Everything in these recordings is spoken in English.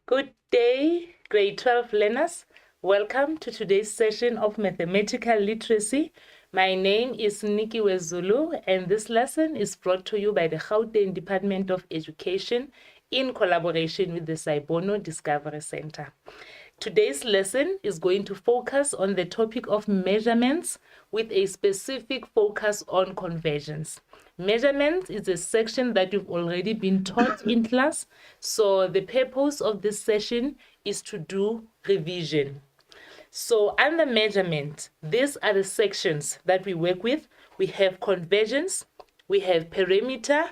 Good day, grade 12 learners. Welcome to today's session of mathematical literacy. My name is Nikki Wezulu, and this lesson is brought to you by the Gauteng Department of Education in collaboration with the Saibono Discovery Center. Today's lesson is going to focus on the topic of measurements with a specific focus on conversions. Measurements is a section that you've already been taught in class, so the purpose of this session is to do revision. So under measurement, these are the sections that we work with. We have conversions, we have perimeter,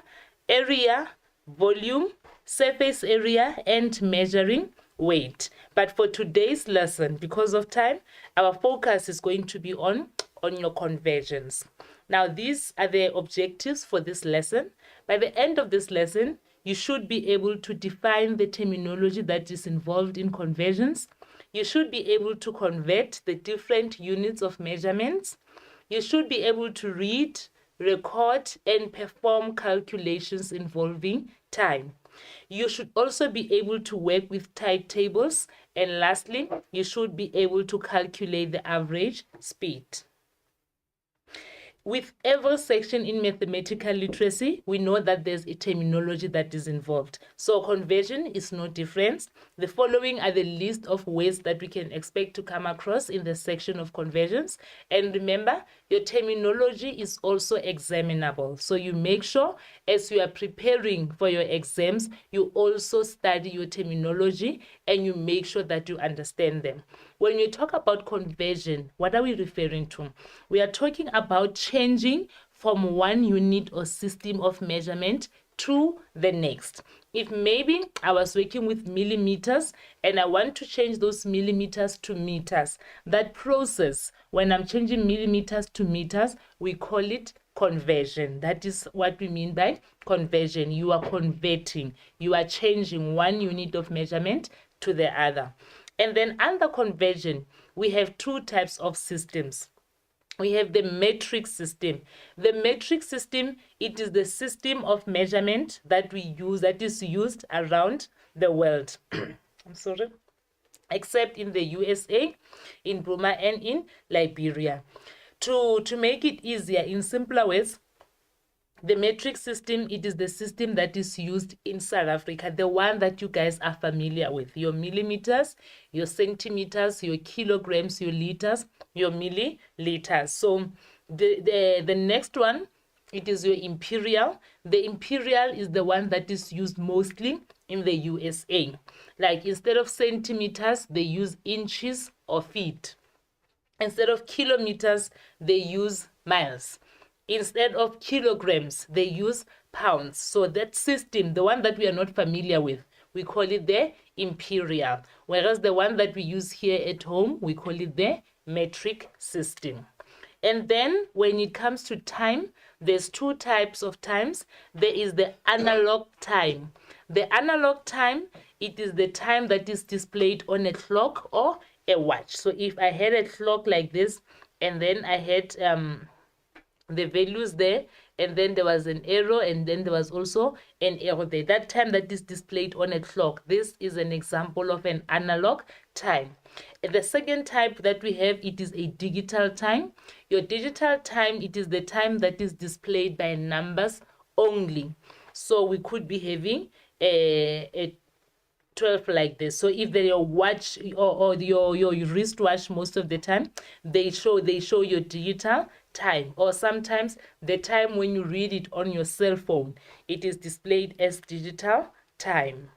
area, volume, surface area, and measuring weight. But for today's lesson, because of time, our focus is going to be on your conversions. Now, these are the objectives for this lesson. By the end of this lesson, you should be able to define the terminology that is involved in conversions. You should be able to convert the different units of measurements. You should be able to read, record, and perform calculations involving time. You should also be able to work with type tables. And lastly, you should be able to calculate the average speed. With every section in mathematical literacy, we know that there's a terminology that is involved. So conversion is no different. The following are the list of words that we can expect to come across in the section of conversions. And remember, your terminology is also examinable. So you make sure as you are preparing for your exams, you also study your terminology and you make sure that you understand them. When we talk about conversion, what are we referring to? We are talking about changing from one unit or system of measurement to the next. If maybe I was working with millimeters and I want to change those millimeters to meters, that process, when I'm changing millimeters to meters, we call it conversion. That is what we mean by conversion. You are converting. You are changing one unit of measurement to the other. And then under conversion, we have two types of systems. We have the metric system. The metric system, it is the system of measurement that we use, that is used around the world. I'm sorry. Except in the USA, in Burma, and in Liberia. To make it easier, in simpler words, the metric system, it is the system that is used in South Africa, the one that you guys are familiar with. Your millimeters, your centimeters, your kilograms, your liters, your milliliters. So the next one, it is your imperial. The imperial is the one that is used mostly in the USA. Like instead of centimeters, they use inches or feet. Instead of kilometers, they use miles. Instead of kilograms, they use pounds. So that system, the one that we are not familiar with, we call it the imperial. Whereas the one that we use here at home, we call it the metric system. And then when it comes to time, there's two types of times. There is the analog time. The analog time, it is the time that is displayed on a clock or a watch. So if I had a clock like this, and then I had the values there, and then there was an arrow, and then there was also an arrow there. That time that is displayed on a clock, this is an example of an analog time. And the second type that we have, it is a digital time. Your digital time, it is the time that is displayed by numbers only. So we could be having a 12 like this. So if your watch or your wristwatch, most of the time they show your digital time, or sometimes the time when you read it on your cell phone, it is displayed as digital time.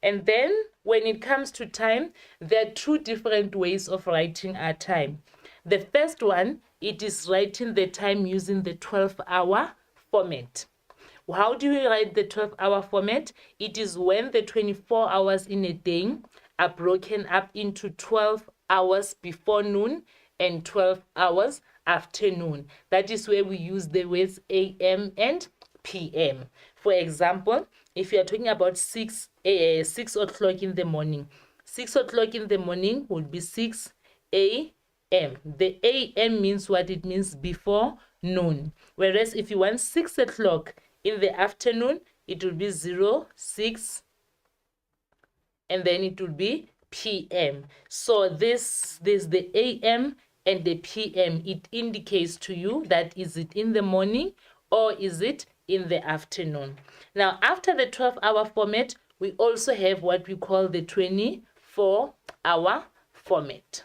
And then when it comes to time, there are two different ways of writing our time. The first one, it is writing the time using the 12-hour format. How do you write the 12-hour format? It is when the 24 hours in a day are broken up into 12 hours before noon and 12 hours after noon. That is where we use the words AM and PM. For example, if you are talking about 6 o'clock in the morning, 6 o'clock in the morning would be 6 a.m. The AM means what? It means before noon. Whereas if you want 6 o'clock in the afternoon, it will be 06 and then it will be PM. So this the AM and the PM. It indicates to you that is it in the morning or is it in the afternoon. Now, after the 12-hour format, we also have what we call the 24-hour format.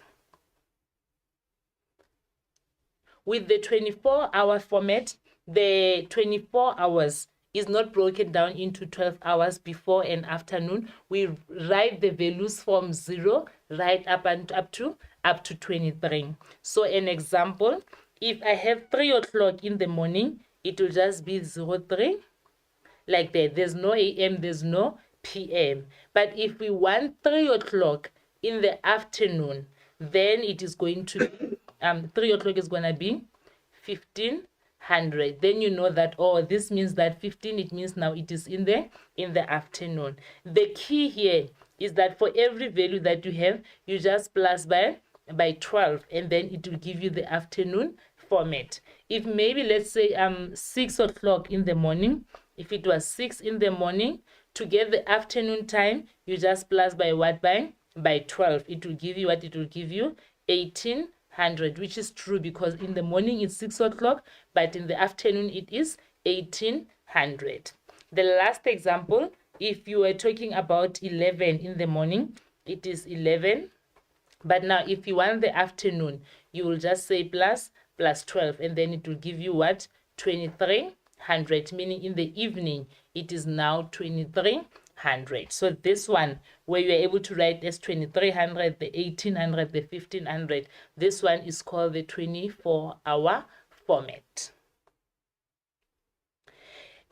With the 24-hour format, the 24 hours is not broken down into 12 hours before and afternoon. We write the values from 0 right up to 23. So an example, if I have 3 o'clock in the morning, it will just be 03, like that. There's no AM, there's no PM. But if we want 3 o'clock in the afternoon, then it is going to be 3 o'clock is going to be 1500. Then you know that, oh, this means that 15, it means now it is in the afternoon. The key here is that for every value that you have, you just plus by 12, and then it will give you the afternoon format. If maybe let's say 6 o'clock in the morning, if it was 6 in the morning, to get the afternoon time, you just plus by what? By 12. It will give you what? It will give you 1800, which is true because in the morning it's 6 o'clock, but in the afternoon it is 1800. The last example, if you were talking about 11 in the morning, it is 11. But now if you want the afternoon, you will just say plus 12, and then it will give you what? 2300, meaning in the evening it is now 2300. So this one, where you are able to write as 2300, the 1800, the 1500, this one is called the 24-hour format.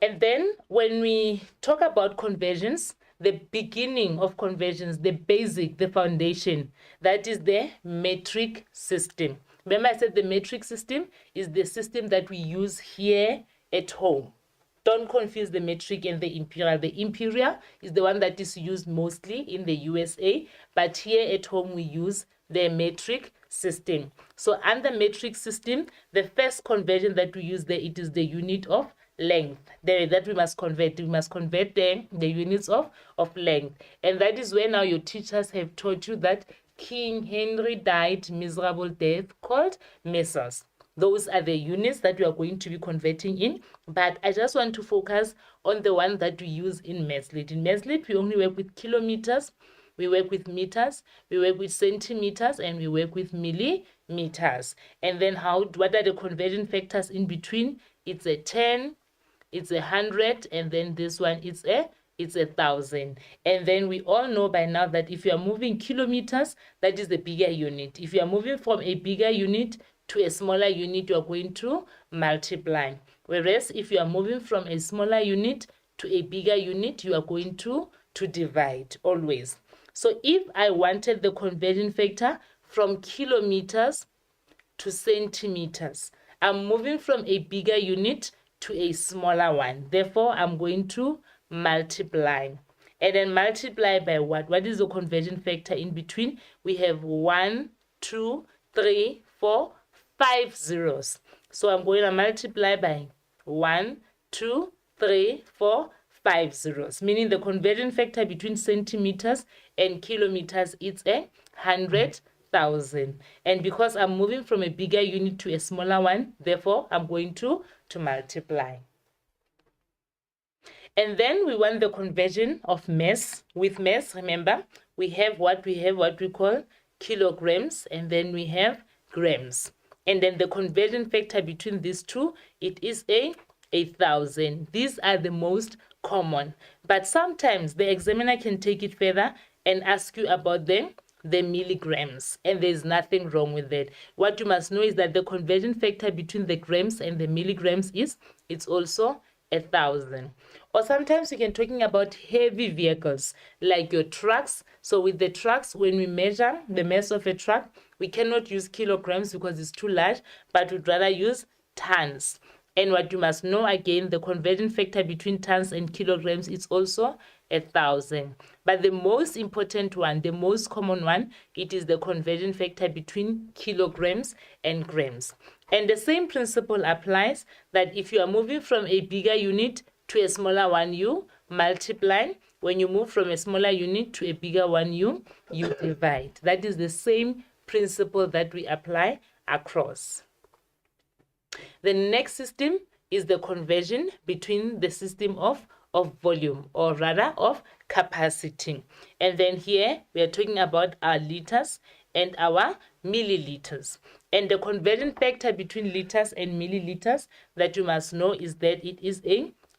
And then when we talk about conversions, the beginning of conversions, the basic, the foundation, that is the metric system. Remember I said the metric system is the system that we use here at home. Don't confuse the metric and the imperial. The imperial is the one that is used mostly in the USA, but here at home we use the metric system. So under metric system, the first conversion that we use there, it is the unit of length that we must convert. We must convert the units of length. And that is where now your teachers have taught you that King Henry died miserable death called measles. Those are the units that we are going to be converting in, but I just want to focus on the one that we use in MathSlit. In MathSlit, we only work with kilometers, we work with meters, we work with centimeters, and we work with millimeters. And then what are the conversion factors in between? It's a 10, it's 100, and then this one it's 1,000. And then we all know by now that if you are moving kilometers, that is the bigger unit. If you are moving from a bigger unit to a smaller unit, you are going to multiply. Whereas if you are moving from a smaller unit to a bigger unit, you are going to divide always. So if I wanted the conversion factor from kilometers to centimeters, I'm moving from a bigger unit to a smaller one. Therefore, I'm going to multiply. And then multiply by what? What is the conversion factor in between? We have 1, 2, 3, 4, 5 zeros. So I'm going to multiply by 1, 2, 3, 4, 5 zeros, meaning the conversion factor between centimeters and kilometers is 100,000. And because I'm moving from a bigger unit to a smaller one, therefore I'm going to multiply. And then we want the conversion of mass. With mass, remember, we have what we call kilograms, and then we have grams. And then the conversion factor between these two, it is 1,000. These are the most common. But sometimes the examiner can take it further and ask you about the milligrams, and there's nothing wrong with that. What you must know is that the conversion factor between the grams and the milligrams it's also 1,000. Or sometimes we can talking about heavy vehicles like your trucks. So with the trucks, when we measure the mass of a truck, we cannot use kilograms because it's too large, but we'd rather use tons. And what you must know again, the conversion factor between tons and kilograms is also 1,000. But the most important one, the most common one, it is the conversion factor between kilograms and grams. And the same principle applies that if you are moving from a bigger unit to a smaller one, you multiply. when you move from a smaller unit to a bigger one, you divide. That is the same principle that we apply across. The next system is the conversion between the system of volume, or rather of capacity. And then here we are talking about our liters and our milliliters. And the conversion factor between liters and milliliters that you must know is that it is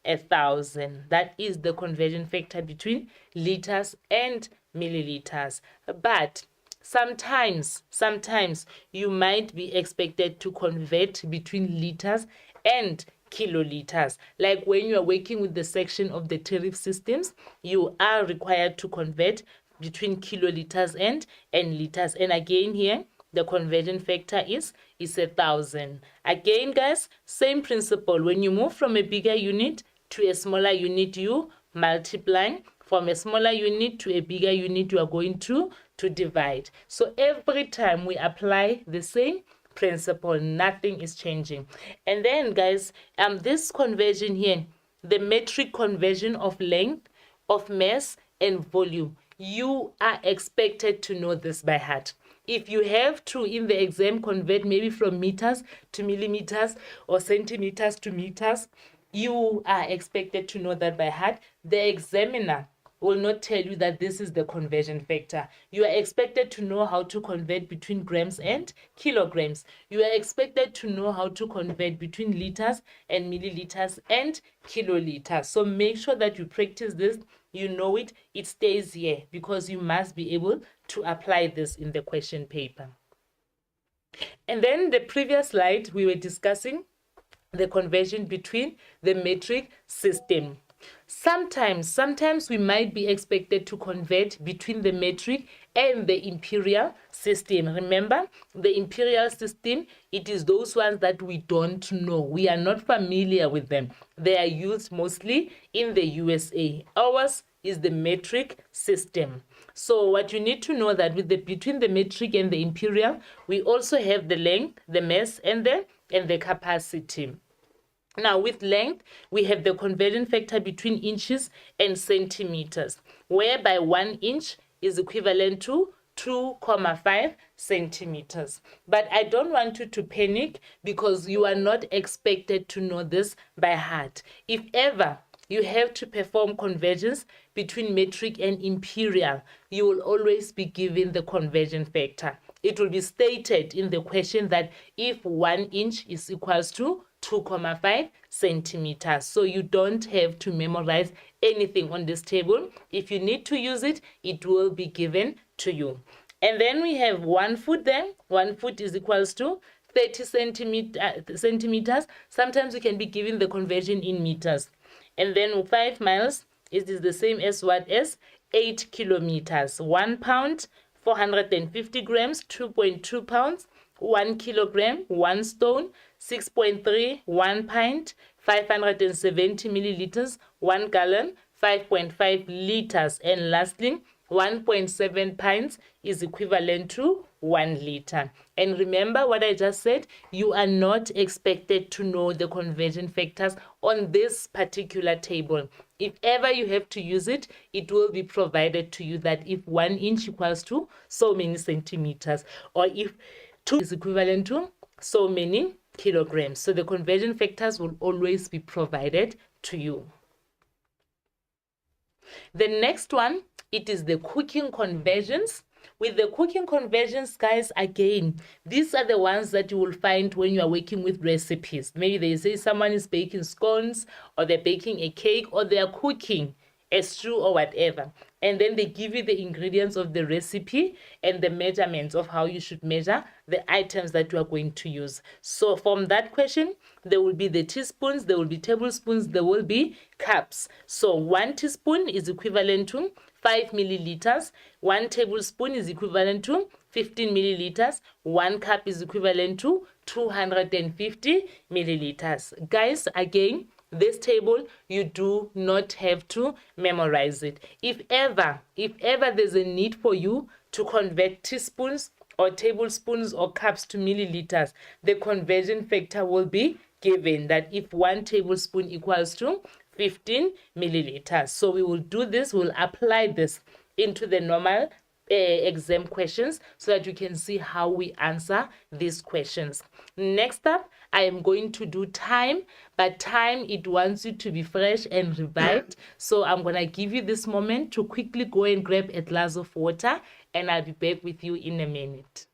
1,000. That is the conversion factor between liters and milliliters. But sometimes you might be expected to convert between liters and kiloliters. Like when you are working with the section of the tariff systems, you are required to convert between kiloliters and liters. And again here, the conversion factor is 1,000. Again, guys, same principle. When you move from a bigger unit to a smaller unit, you multiply. From a smaller unit to a bigger unit, you are going to divide. So every time we apply the same principle, nothing is changing. And then, guys, this conversion here, the metric conversion of length, of mass, and volume, you are expected to know this by heart. If you have to, in the exam, convert maybe from meters to millimeters or centimeters to meters, you are expected to know that by heart. The examiner will not tell you that this is the conversion factor. You are expected to know how to convert between grams and kilograms. You are expected to know how to convert between liters and milliliters and kiloliters. So make sure that you practice this, you know it, it stays here, because you must be able to apply this in the question paper. And then the previous slide, we were discussing the conversion between the metric system. Sometimes we might be expected to convert between the metric and the imperial system. Remember, the imperial system, it is those ones that we don't know. We are not familiar with them. They are used mostly in the USA. Ours is the metric system. So what you need to know that with between the metric and the imperial, we also have the length, the mass, and the capacity. Now, with length, we have the conversion factor between inches and centimeters, whereby 1 inch is equivalent to 2,5 centimeters. But I don't want you to panic, because you are not expected to know this by heart. If ever you have to perform conversions between metric and imperial, you will always be given the conversion factor. It will be stated in the question that if 1 inch is equals to 2,5 centimeters. So you don't have to memorize anything on this table. If you need to use it, it will be given to you. And then we have 1 foot there. 1 foot is equals to 30 centimeters. Sometimes we can be given the conversion in meters. And then 5 miles is the same as what? As 8 kilometers. 1 pound, 450 grams, 2.2 pounds. 1 kilogram, 1 stone, 6.3, 1 pint, 570 milliliters, 1 gallon, 5.5 liters, and lastly, 1.7 pints is equivalent to 1 liter. And remember what I just said, you are not expected to know the conversion factors on this particular table. If ever you have to use it, it will be provided to you that if 1 inch equals to so many centimeters, or if 2 is equivalent to so many kilograms. So the conversion factors will always be provided to you. The next one, it is the cooking conversions. With the cooking conversions, guys, again, these are the ones that you will find when you are working with recipes. Maybe they say someone is baking scones, or they're baking a cake, or they are cooking a stew or whatever. And then they give you the ingredients of the recipe and the measurements of how you should measure the items that you are going to use. So from that question, there will be the teaspoons, there will be tablespoons, there will be cups. So 1 teaspoon is equivalent to 5 milliliters. 1 tablespoon is equivalent to 15 milliliters. 1 cup is equivalent to 250 milliliters. Guys, again, this table, you do not have to memorize it. If ever there's a need for you to convert teaspoons or tablespoons or cups to milliliters, the conversion factor will be given that if 1 tablespoon equals to 15 milliliters. So we will do this, we'll apply this into the normal exam questions so that you can see how we answer these questions. Next up, I am going to do time, but time, it wants you to be fresh and revived. So I'm going to give you this moment to quickly go and grab a glass of water, and I'll be back with you in a minute.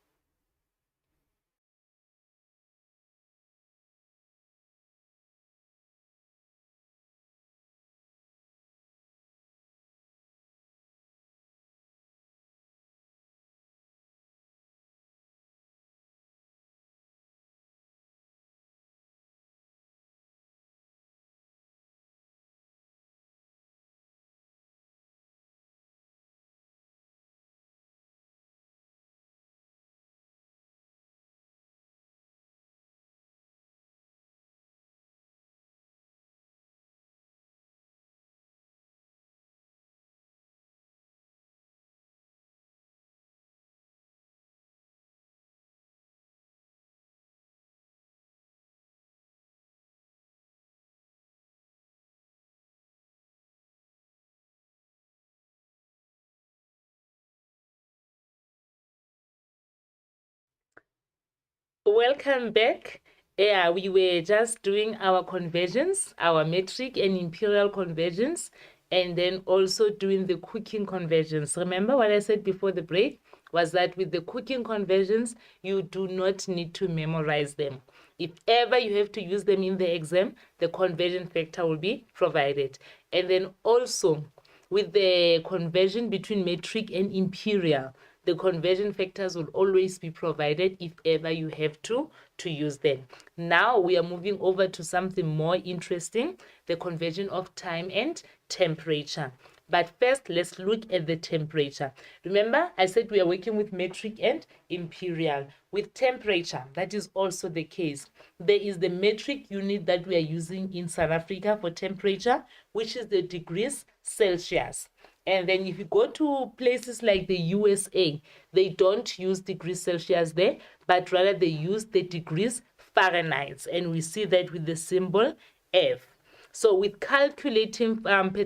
Welcome back. Yeah, we were just doing our conversions, our metric and imperial conversions, and then also doing the cooking conversions. Remember what I said before the break was that with the cooking conversions, you do not need to memorize them. If ever you have to use them in the exam, the conversion factor will be provided. And then also with the conversion between metric and imperial, the conversion factors will always be provided if ever you have to use them. Now we are moving over to something more interesting, the conversion of time and temperature. But first, let's look at the temperature. Remember, I said we are working with metric and imperial. With temperature, that is also the case. There is the metric unit that we are using in South Africa for temperature, which is the degrees Celsius. And then if you go to places like the USA, they don't use degrees Celsius there, but rather they use the degrees Fahrenheit. And we see that with the symbol F. So with calculating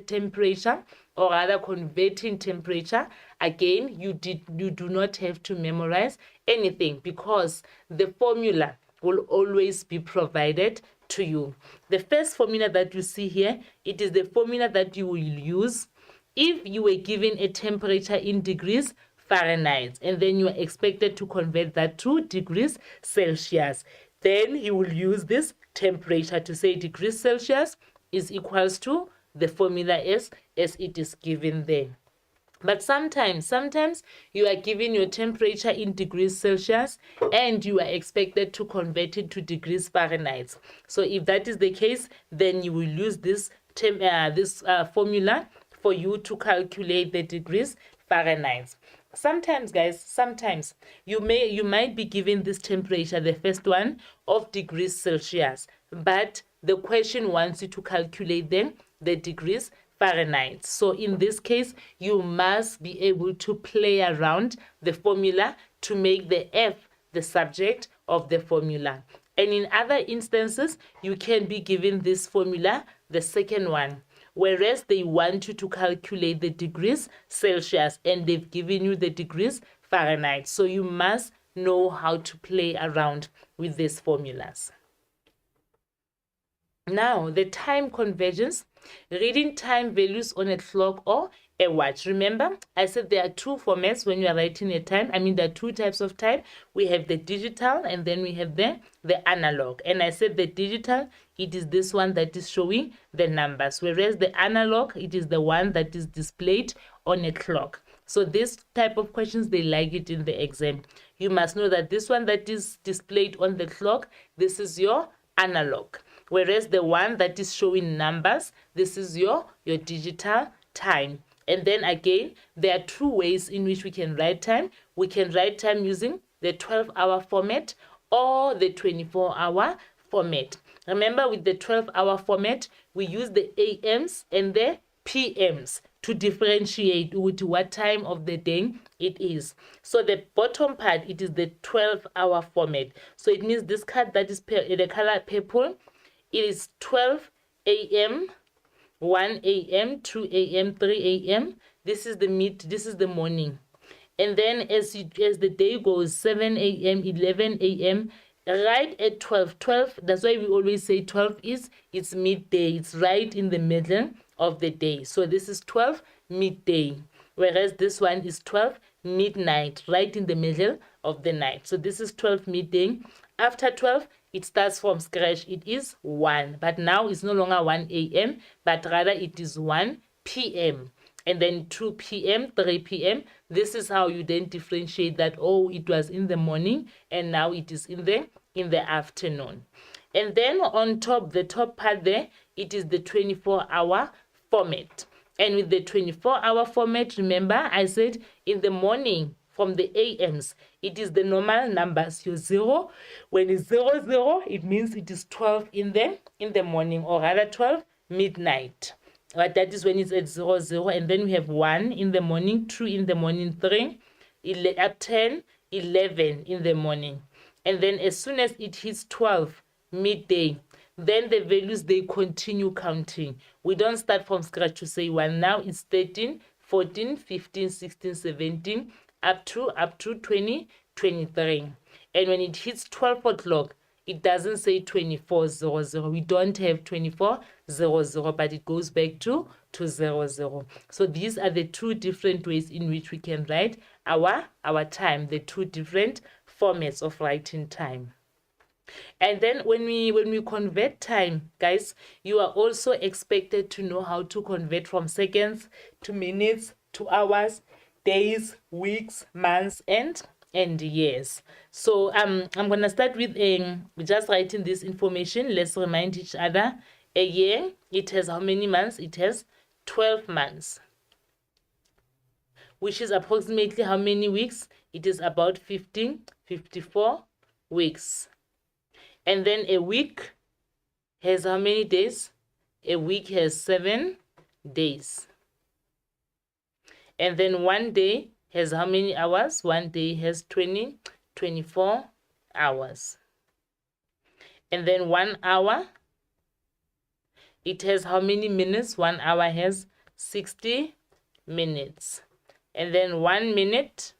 temperature, or rather converting temperature, again, you do not have to memorize anything because the formula will always be provided to you. The first formula that you see here, it is the formula that you will use if you were given a temperature in degrees Fahrenheit, and then you are expected to convert that to degrees Celsius. Then you will use this temperature to say degrees Celsius is equals to the formula as it is given there. But sometimes you are given your temperature in degrees Celsius and you are expected to convert it to degrees Fahrenheit. So if that is the case, then you will use this formula for you to calculate the degrees Fahrenheit. Sometimes, guys, you might be given this temperature, the first one, of degrees Celsius, but the question wants you to calculate then the degrees Fahrenheit. So in this case, you must be able to play around the formula to make the F the subject of the formula. And in other instances, you can be given this formula, the second one, whereas they want you to calculate the degrees Celsius and they've given you the degrees Fahrenheit. So you must know how to play around with these formulas. Now, the time conversions, reading time values on a clock or a watch. Remember, I said there are two formats when you are writing a time. I mean, there are two types of time. We have the digital and then we have the analog. And I said the digital, it is this one that is showing the numbers, whereas the analog, it is the one that is displayed on a clock. So this type of questions, they like it in the exam. You must know that this one that is displayed on the clock, this is your analog. Whereas the one that is showing numbers, this is your digital time. And then again, there are two ways in which we can write time. We can write time using the 12-hour format or the 24-hour format. Remember, with the 12-hour format, we use the AMs and the PMs to differentiate with what time of the day it is. So the bottom part, it is the 12-hour format. So it means this card that is the color purple, it is 12 a.m., 1 a.m., 2 a.m., 3 a.m. This is the morning. And then as the day goes, 7 a.m., 11 a.m., right at 12. That's why we always say 12 it's midday. It's right in the middle of the day. So this is 12 midday. Whereas this one is 12 midnight, right in the middle of the night. So this is 12 midday. After 12, it starts from scratch. It is 1. But now it's no longer 1 a.m., but rather it is 1 p.m. And then 2 p.m., 3 p.m. This is how you then differentiate that, oh, it was in the morning and now it is in the afternoon. And then on top, the top part there, it is the 24-hour format. And with the 24-hour format, remember I said in the morning from the AMs, it is the normal numbers. Your 0, when it's 0, 0, it means it is 12 in the morning, or rather 12 midnight. Right, that is when it's at 0, 0. And then we have 1 in the morning, 2 in the morning, 3, 10, 11 in the morning. And then as soon as it hits 12 midday, then the values, they continue counting. We don't start from scratch to say 1. Now it's 13, 14, 15, 16, 17, up to 20, 23. And when it hits 12 o'clock, it doesn't say 24:00. We don't have 24:00, but it goes back to 00. So these are the two different ways in which we can write our time, the two different formats of writing time. And then when we convert time, guys, you are also expected to know how to convert from seconds to minutes to hours, days, weeks, months, and years. So I'm gonna start with just writing this information. Let's remind each other. A year, it has how many months? It has 12 months, which is approximately how many weeks? It is about 54 weeks. And then a week has how many days? A week has 7 days. And then one day has how many hours? One day has 24 hours. And then 1 hour, it has how many minutes? 1 hour has 60 minutes. And then 1 minute,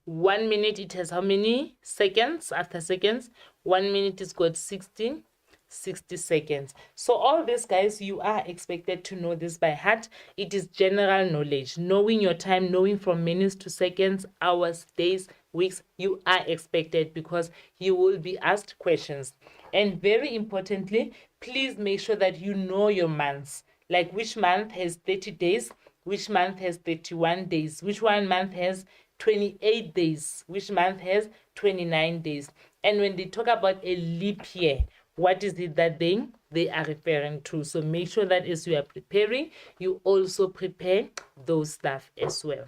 it has how many seconds? After seconds, 1 minute is got 60 seconds. So all this, guys, you are expected to know this by heart. It is general knowledge. Knowing your time, knowing from minutes to seconds, hours, days, weeks, you are expected because you will be asked questions. And very importantly, please make sure that you know your months. Like which month has 30 days, which month has 31 days, which one month has 28 days, which month has 29 days. And when they talk about a leap year, what is it that they are referring to? So make sure that as you are preparing, you also prepare those stuff as well.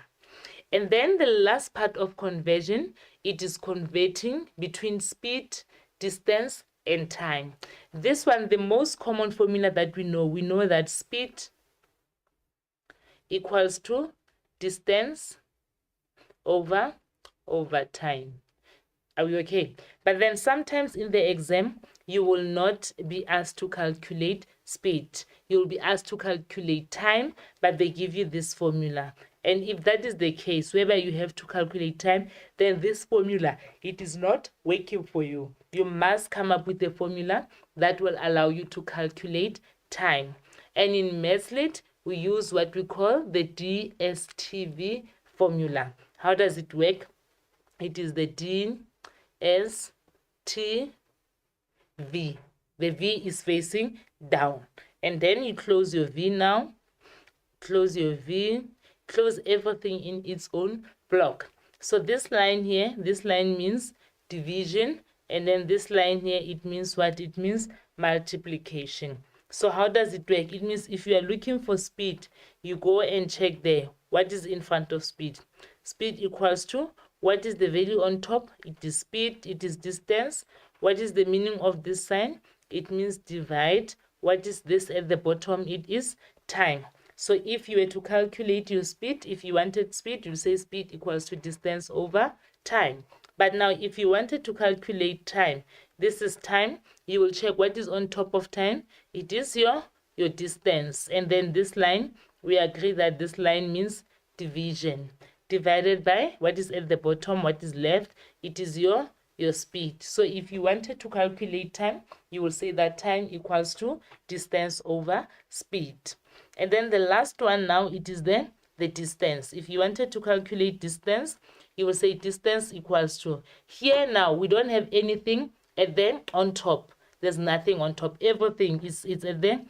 And then the last part of conversion, it is converting between speed, distance, and time. This one, the most common formula that we know that speed equals to distance over time. Are we okay? But then sometimes in the exam, you will not be asked to calculate speed. You'll be asked to calculate time, but they give you this formula. And if that is the case, whereby you have to calculate time, then this formula, it is not working for you. You must come up with a formula that will allow you to calculate time. And in Mathslit, we use what we call the DSTV formula. How does it work? It is the DSTV. The V is facing down. And then you close your V now. Close your V. Close everything in its own block. So this line here, this line means division. And then this line here, it means what? It means multiplication. So how does it work? It means if you are looking for speed, you go and check there. What is in front of speed? Speed equals to, what is the value on top? It is speed, it is distance. What is the meaning of this sign? It means divide. What is this at the bottom? It is time. So if you were to calculate your speed, if you wanted speed, you say speed equals to distance over time. But now if you wanted to calculate time, this is time. You will check what is on top of time. It is your your distance. And then this line, we agree that this line means division. Divided by what is at the bottom, what is left, it is your speed. So if you wanted to calculate time, you will say that time equals to distance over speed. And then the last one now, it is the distance. If you wanted to calculate distance, you will say distance equals to, here now we don't have anything at the on top. There's nothing on top. Everything is at the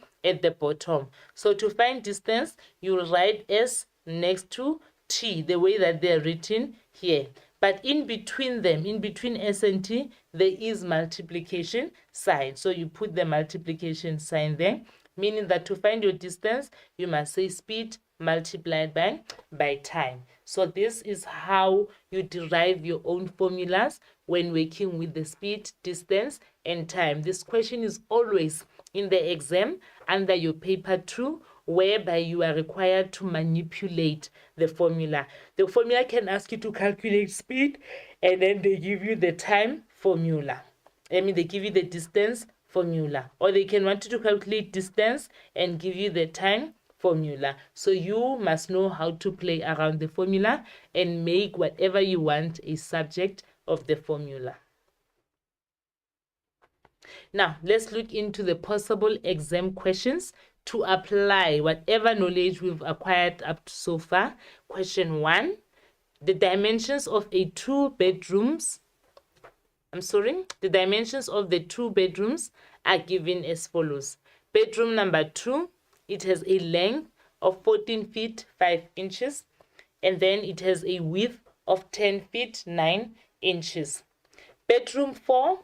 bottom. So to find distance, you will write S next to T, the way that they're written here. But in between them, in between S and T, there is multiplication sign. So you put the multiplication sign there, meaning that to find your distance, you must say speed multiplied by time. So this is how you derive your own formulas when working with the speed, distance, and time. This question is always in the exam under your paper 2, whereby you are required to manipulate the formula. The formula can ask you to calculate speed, and then they give you the time formula. I mean, they give you the distance formula, or they can want you to calculate distance and give you the time formula. So you must know how to play around the formula and make whatever you want a subject of the formula. Now, let's look into the possible exam questions to apply whatever knowledge we've acquired up to so far. Question 1, the dimensions of the 2 bedrooms are given as follows. Bedroom number 2, it has a length of 14 feet 5 inches, and then it has a width of 10 feet 9 inches. Bedroom 4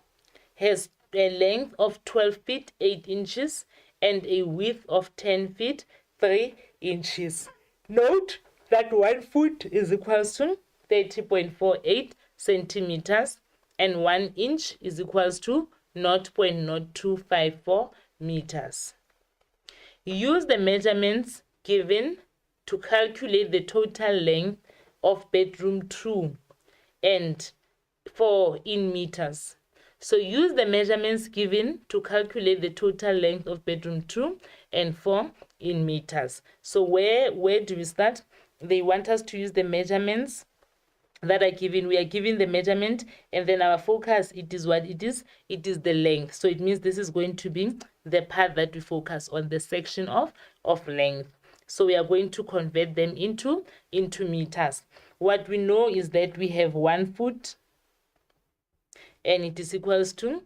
has a length of 12 feet 8 inches and a width of 10 feet 3 inches. Note that 1 foot is equals to 30.48 centimeters and 1 inch is equals to 0.0254 meters. Use the measurements given to calculate the total length of bedroom 2 and 4 in meters. So use the measurements given to calculate the total length of bedroom 2 and 4 in meters. So where do we start? They want us to use the measurements that are given. We are given the measurement, and then our focus, it is what it is. It is the length. So it means this is going to be the part that we focus on, the section of length. So we are going to convert them into meters. What we know is that we have 1 foot, and it is equals to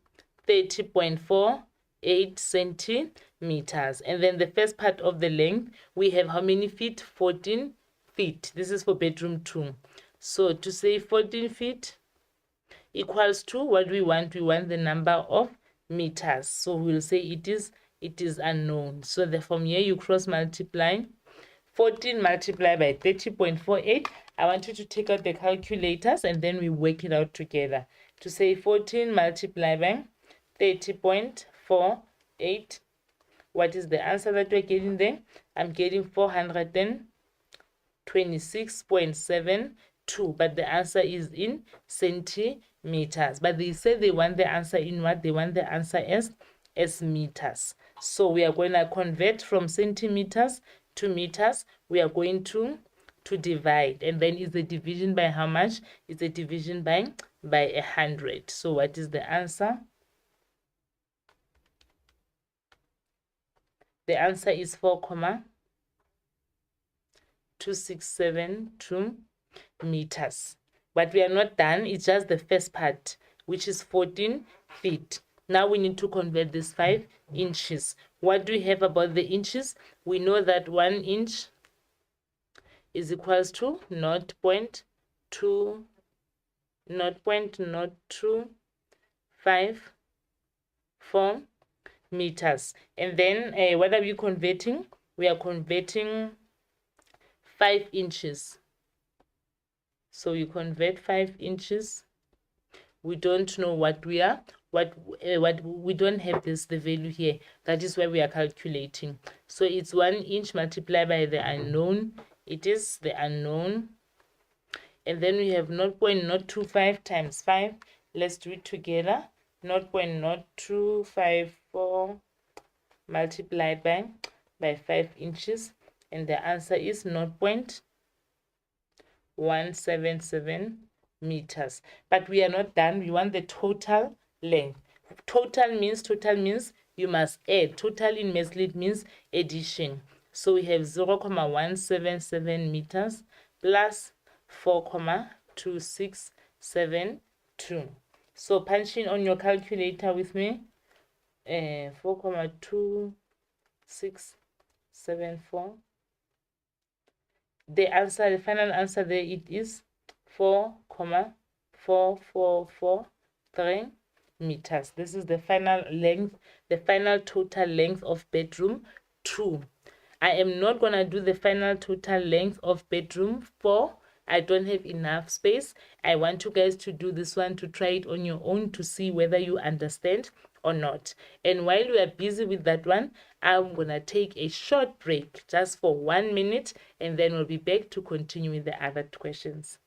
30.48 centimeters. And then the first part of the length, we have how many feet? 14 feet. This is for bedroom 2. So to say 14 feet equals to what we want the number of meters. So we'll say it is unknown. So from here you cross multiply 14 multiplied by 30.48. I want you to take out the calculators and then we work it out together. To say 14 multiplied by 30.48, what is the answer that we're getting there? I'm getting 426.72, but the answer is in centimeters. But they say they want the answer in what? They want the answer as meters. So we are going to convert from centimeters to meters. We are going to divide, and then is the division by how much? Is the division by 100. So what is the answer? The answer is 4,2672 meters. But we are not done. It's just the first part, which is 14 feet. Now we need to convert this 5 inches. What do we have about the inches? We know that 1 inch is equals to 0.0254 meters. And then what are we converting? We are converting 5 inches. So we convert 5 inches. We don't know what we are, what we don't have the value here. That is why we are calculating. So it's 1 inch multiplied by the unknown. It is the unknown. And then we have 0.025 times 5. Let's do it together. 0.0254 multiplied by by 5 inches, and the answer is 0.177 meters. But we are not done. We want the total length. Total means you must add. Total in Mathslit means addition. So we have 0.177 meters plus 4.2672. So punch in on your calculator with me. 4.2674. The answer, the final answer there, it is 4.4443 meters. This is the final length, the final total length of bedroom 2. I am not going to do the final total length of bedroom 4. I don't have enough space. I want you guys to do this one, to try it on your own, to see whether you understand or not. And while we are busy with that one, I'm going to take a short break just for 1 minute, and then we'll be back to continue with the other questions.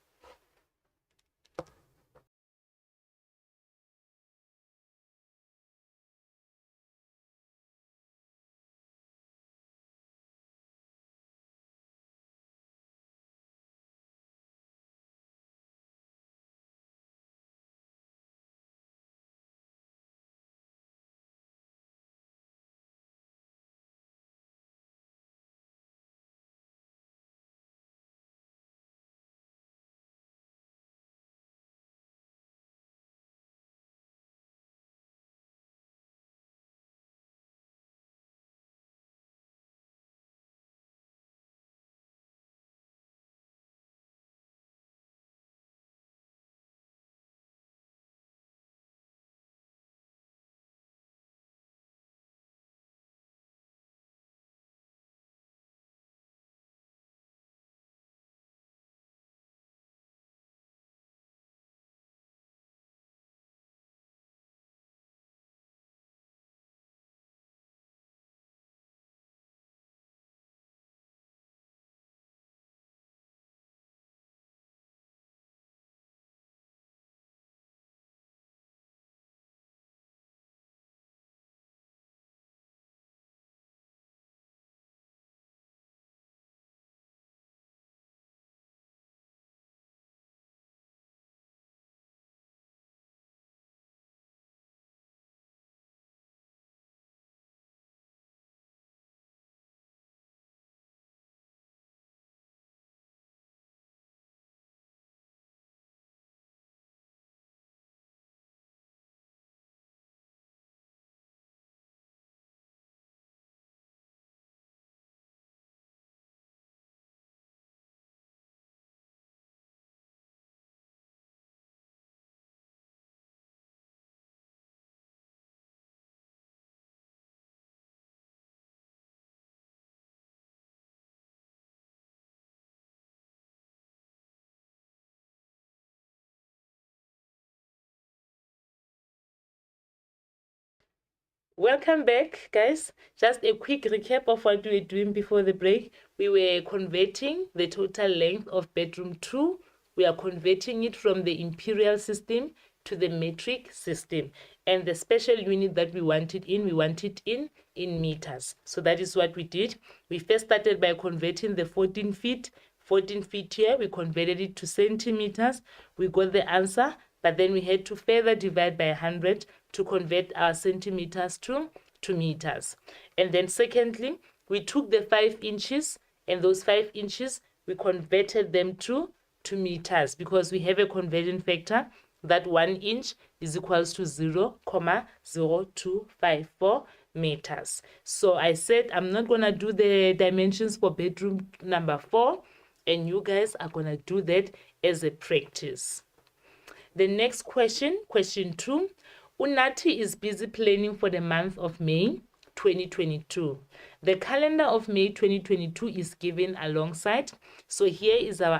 Welcome back, guys. Just a quick recap of what we were doing before the break. We were converting the total length of bedroom 2. We are converting it from the imperial system to the metric system. And the special unit that we want it in meters. So that is what we did. We first started by converting the 14 feet. 14 feet here, we converted it to centimeters. We got the answer, but then we had to further divide by 100 to convert our centimeters to meters. And then secondly, we took the 5 inches, and those 5 inches, we converted them to meters, because we have a conversion factor that 1 inch is equals to 0.0254 meters. So I said I'm not going to do the dimensions for bedroom number 4, and you guys are going to do that as a practice. The next question, question 2. Unathi is busy planning for the month of May 2022. The calendar of May 2022 is given alongside. So here is our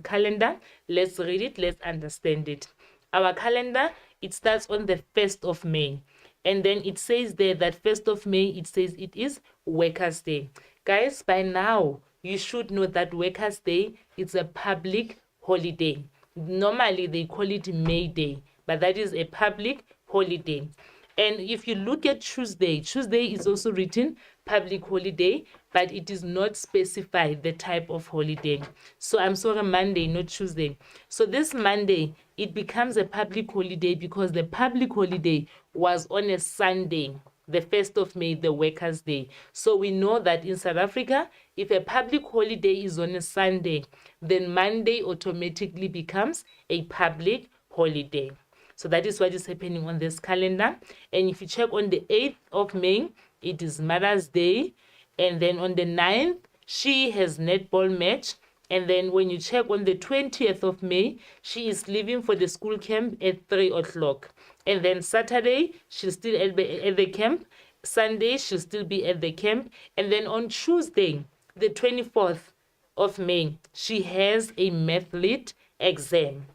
calendar. Let's read it. Let's understand it. Our calendar, it starts on the 1st of May. And then it says there that 1st of May, it says it is Workers' Day. Guys, by now, you should know that Workers' Day is a public holiday. Normally, they call it May Day, but that is a public holiday. And if you look at Tuesday, Tuesday is also written public holiday, but it is not specified the type of holiday. So I'm sorry, Monday, not Tuesday. So this Monday, it becomes a public holiday because the public holiday was on a Sunday, the 1st of May, the Workers' Day. So we know that in South Africa, if a public holiday is on a Sunday, then Monday automatically becomes a public holiday. So that is what is happening on this calendar. And if you check on the 8th of May, it is Mother's Day. And then on the 9th, she has netball match. And then when you check on the 20th of May, she is leaving for the school camp at 3 o'clock. And then Saturday, she'll still at the camp. Sunday, she'll still be at the camp. And then on Tuesday, the 24th of May, she has a math lit exam.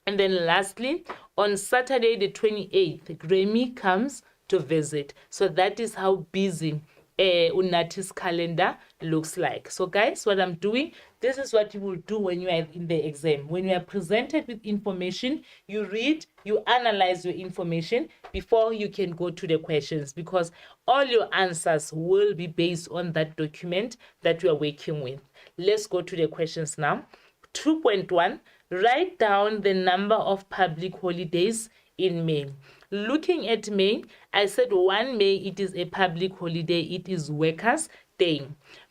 And then lastly, on Saturday, the 28th, Grammy comes to visit. So that is how busy Unnati's calendar looks like. So guys, what I'm doing, this is what you will do when you are in the exam. When you are presented with information, you read, you analyze your information before you can go to the questions, because all your answers will be based on that document that you are working with. Let's go to the questions now. 2.1, write down the number of public holidays in May. Looking at May, I said 1 May, it is a public holiday. It is Workers' Day.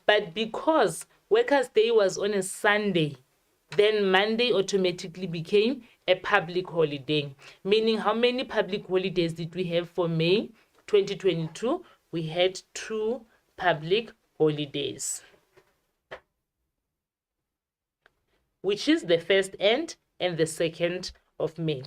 But because Workers' Day was on a Sunday, then Monday automatically became a public holiday. Meaning, how many public holidays did we have for May 2022? We had 2 public holidays, which is the 1st and the 2nd of May.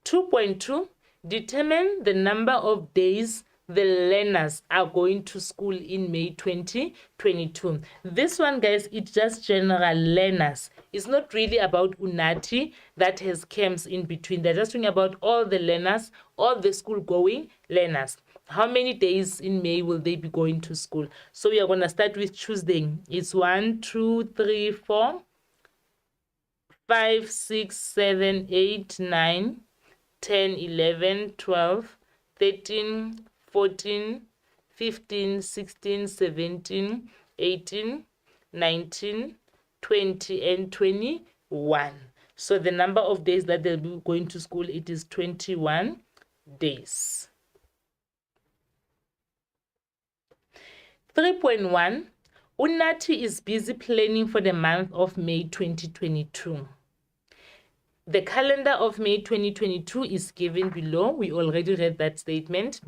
2.2, determine the number of days the learners are going to school in May 2022. This one, guys, it's just general learners. It's not really about Unnati that has camps in between. They're just talking about all the learners, all the school-going learners. How many days in May will they be going to school? So we are going to start with Tuesday. It's 1, 2, 3, 4, 5, 6, 7, 8, 9, 10, 11, 12, 13, 14, 15, 16, 17, 18, 19, 20, and 21. So the number of days that they'll be going to school, it is 21 days. 3.1, Unnati is busy planning for the month of May 2022. The calendar of May 2022 is given below. We already read that statement.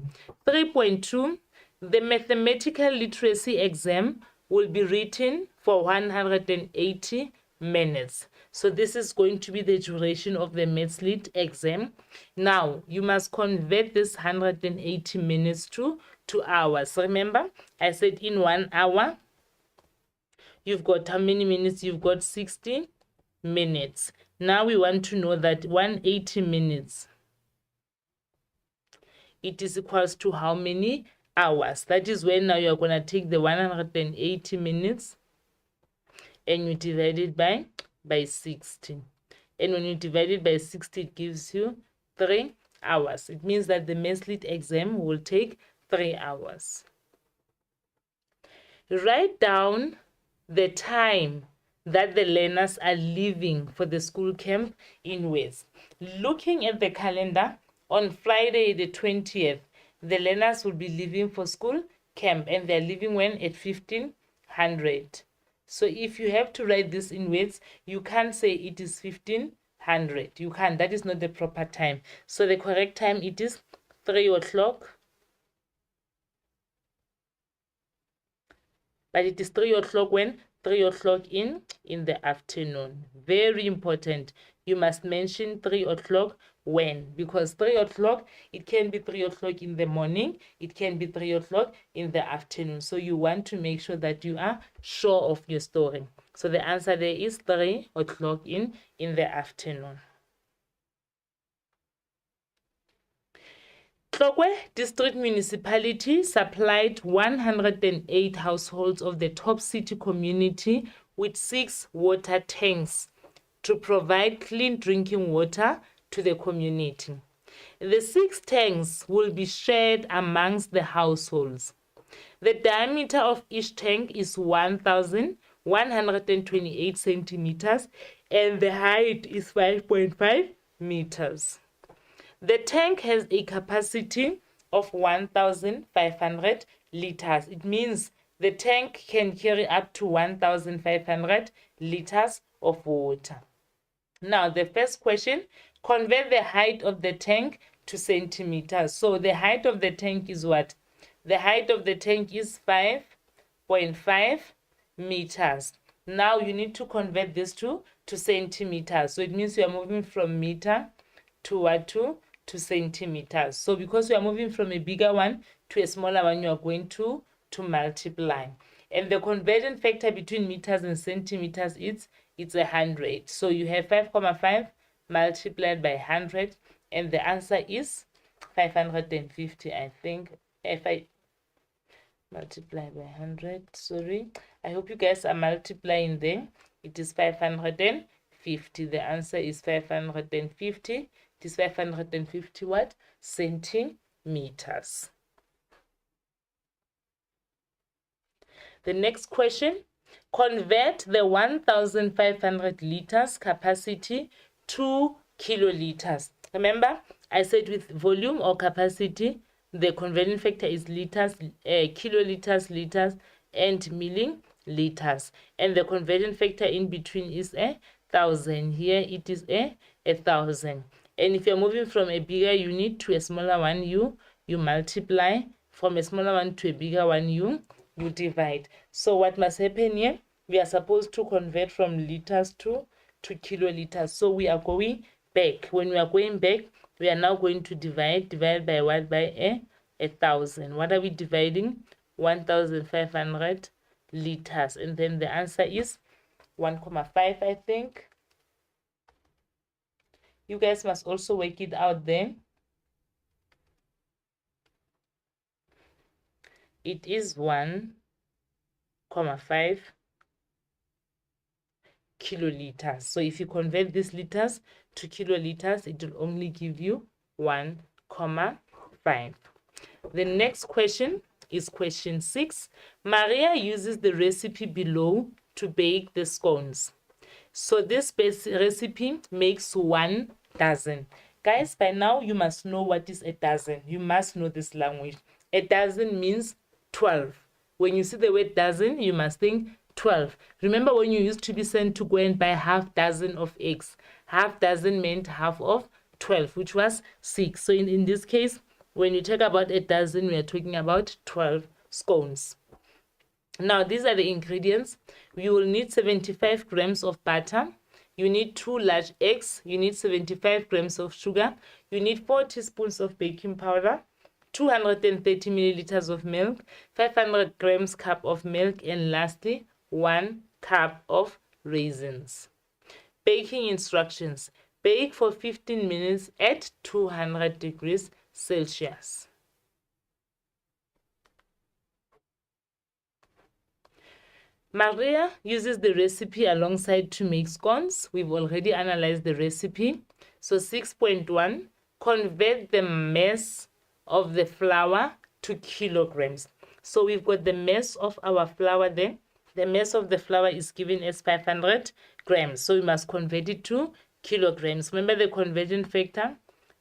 3.2, the mathematical literacy exam will be written for 180 minutes. So this is going to be the duration of the Maths Lit exam. Now, you must convert this 180 minutes to hours. Remember, I said in 1 hour, you've got how many minutes? You've got 60 minutes. Now we want to know that 180 minutes, it is equals to how many hours? That is when now you're going to take the 180 minutes and you divide it by 60. And when you divide it by 60, it gives you 3 hours. It means that the Maths Lit exam will take 3 hours. Write down the time that the learners are leaving for the school camp in West. Looking at the calendar, on Friday the 20th, the learners will be leaving for school camp, and they're leaving when? At 1500. So if you have to write this in words, you can't say it is 1500. You can't. That is not the proper time. So the correct time, it is 3 o'clock. But it is 3 o'clock when? 3 o'clock in the afternoon. Very important. You must mention 3 o'clock when, because 3 o'clock, it can be 3 o'clock in the morning, it can be 3 o'clock in the afternoon. So you want to make sure that you are sure of your story. So the answer there is 3 o'clock in the afternoon. Tlokwe District Municipality supplied 108 households of the top city community with 6 water tanks to provide clean drinking water to the community. The 6 tanks will be shared amongst the households. The diameter of each tank is 1,128 centimeters and the height is 5.5 meters. The tank has a capacity of 1,500 liters. It means the tank can carry up to 1,500 liters of water. Now, the first question, convert the height of the tank to centimeters. So the height of the tank is what? The height of the tank is 5.5 meters. Now you need to convert this to centimeters. So it means you are moving from meter to what? To centimeters. So because you are moving from a bigger one to a smaller one, you are going to multiply. And the conversion factor between meters and centimeters it's 100. So you have 5.5 multiplied by 100, and the answer is 550. I think if I multiply by 100, sorry, I hope you guys are multiplying there. It is 550. The answer is 550. It is 550 what? Centimeters. The next question, convert the 1,500 liters capacity to kiloliters. Remember, I said with volume or capacity, the conversion factor is liters, kiloliters, liters, and milliliters. And the conversion factor in between is 1,000. Here it is 1,000. And if you're moving from a bigger unit to a smaller one, you multiply. From a smaller one to a bigger one, you divide. So what must happen here? We are supposed to convert from liters to kiloliters. So we are going back. When we are going back, we are now going to divide by what? By 1,000. What are we dividing? 1,500 liters. And then the answer is 1.5, I think. You guys must also work it out there. It is 1.5 kiloliters. So if you convert these liters to kiloliters, it will only give you 1.5. The next question is question 6. Maria uses the recipe below to bake the scones. So this recipe makes 1 dozen. Guys, by now you must know what is a dozen. You must know this language. A dozen means 12. When you see the word dozen, you must think 12. Remember when you used to be sent to go and buy half dozen of eggs? Half dozen meant half of 12, which was 6. So in this case, when you talk about a dozen, we are talking about 12 scones. Now, these are the ingredients. You will need 75 grams of butter. You need 2 large eggs. You need 75 grams of sugar. You need 4 teaspoons of baking powder, 230 milliliters of milk, 500 grams cup of milk, and lastly, 1 cup of raisins. Baking instructions. Bake for 15 minutes at 200 degrees Celsius. Maria uses the recipe alongside to make scones. We've already analyzed the recipe. So 6.1, convert the mass of the flour to kilograms. So we've got the mass of our flour there. The mass of the flour is given as 500 grams. So we must convert it to kilograms. Remember the conversion factor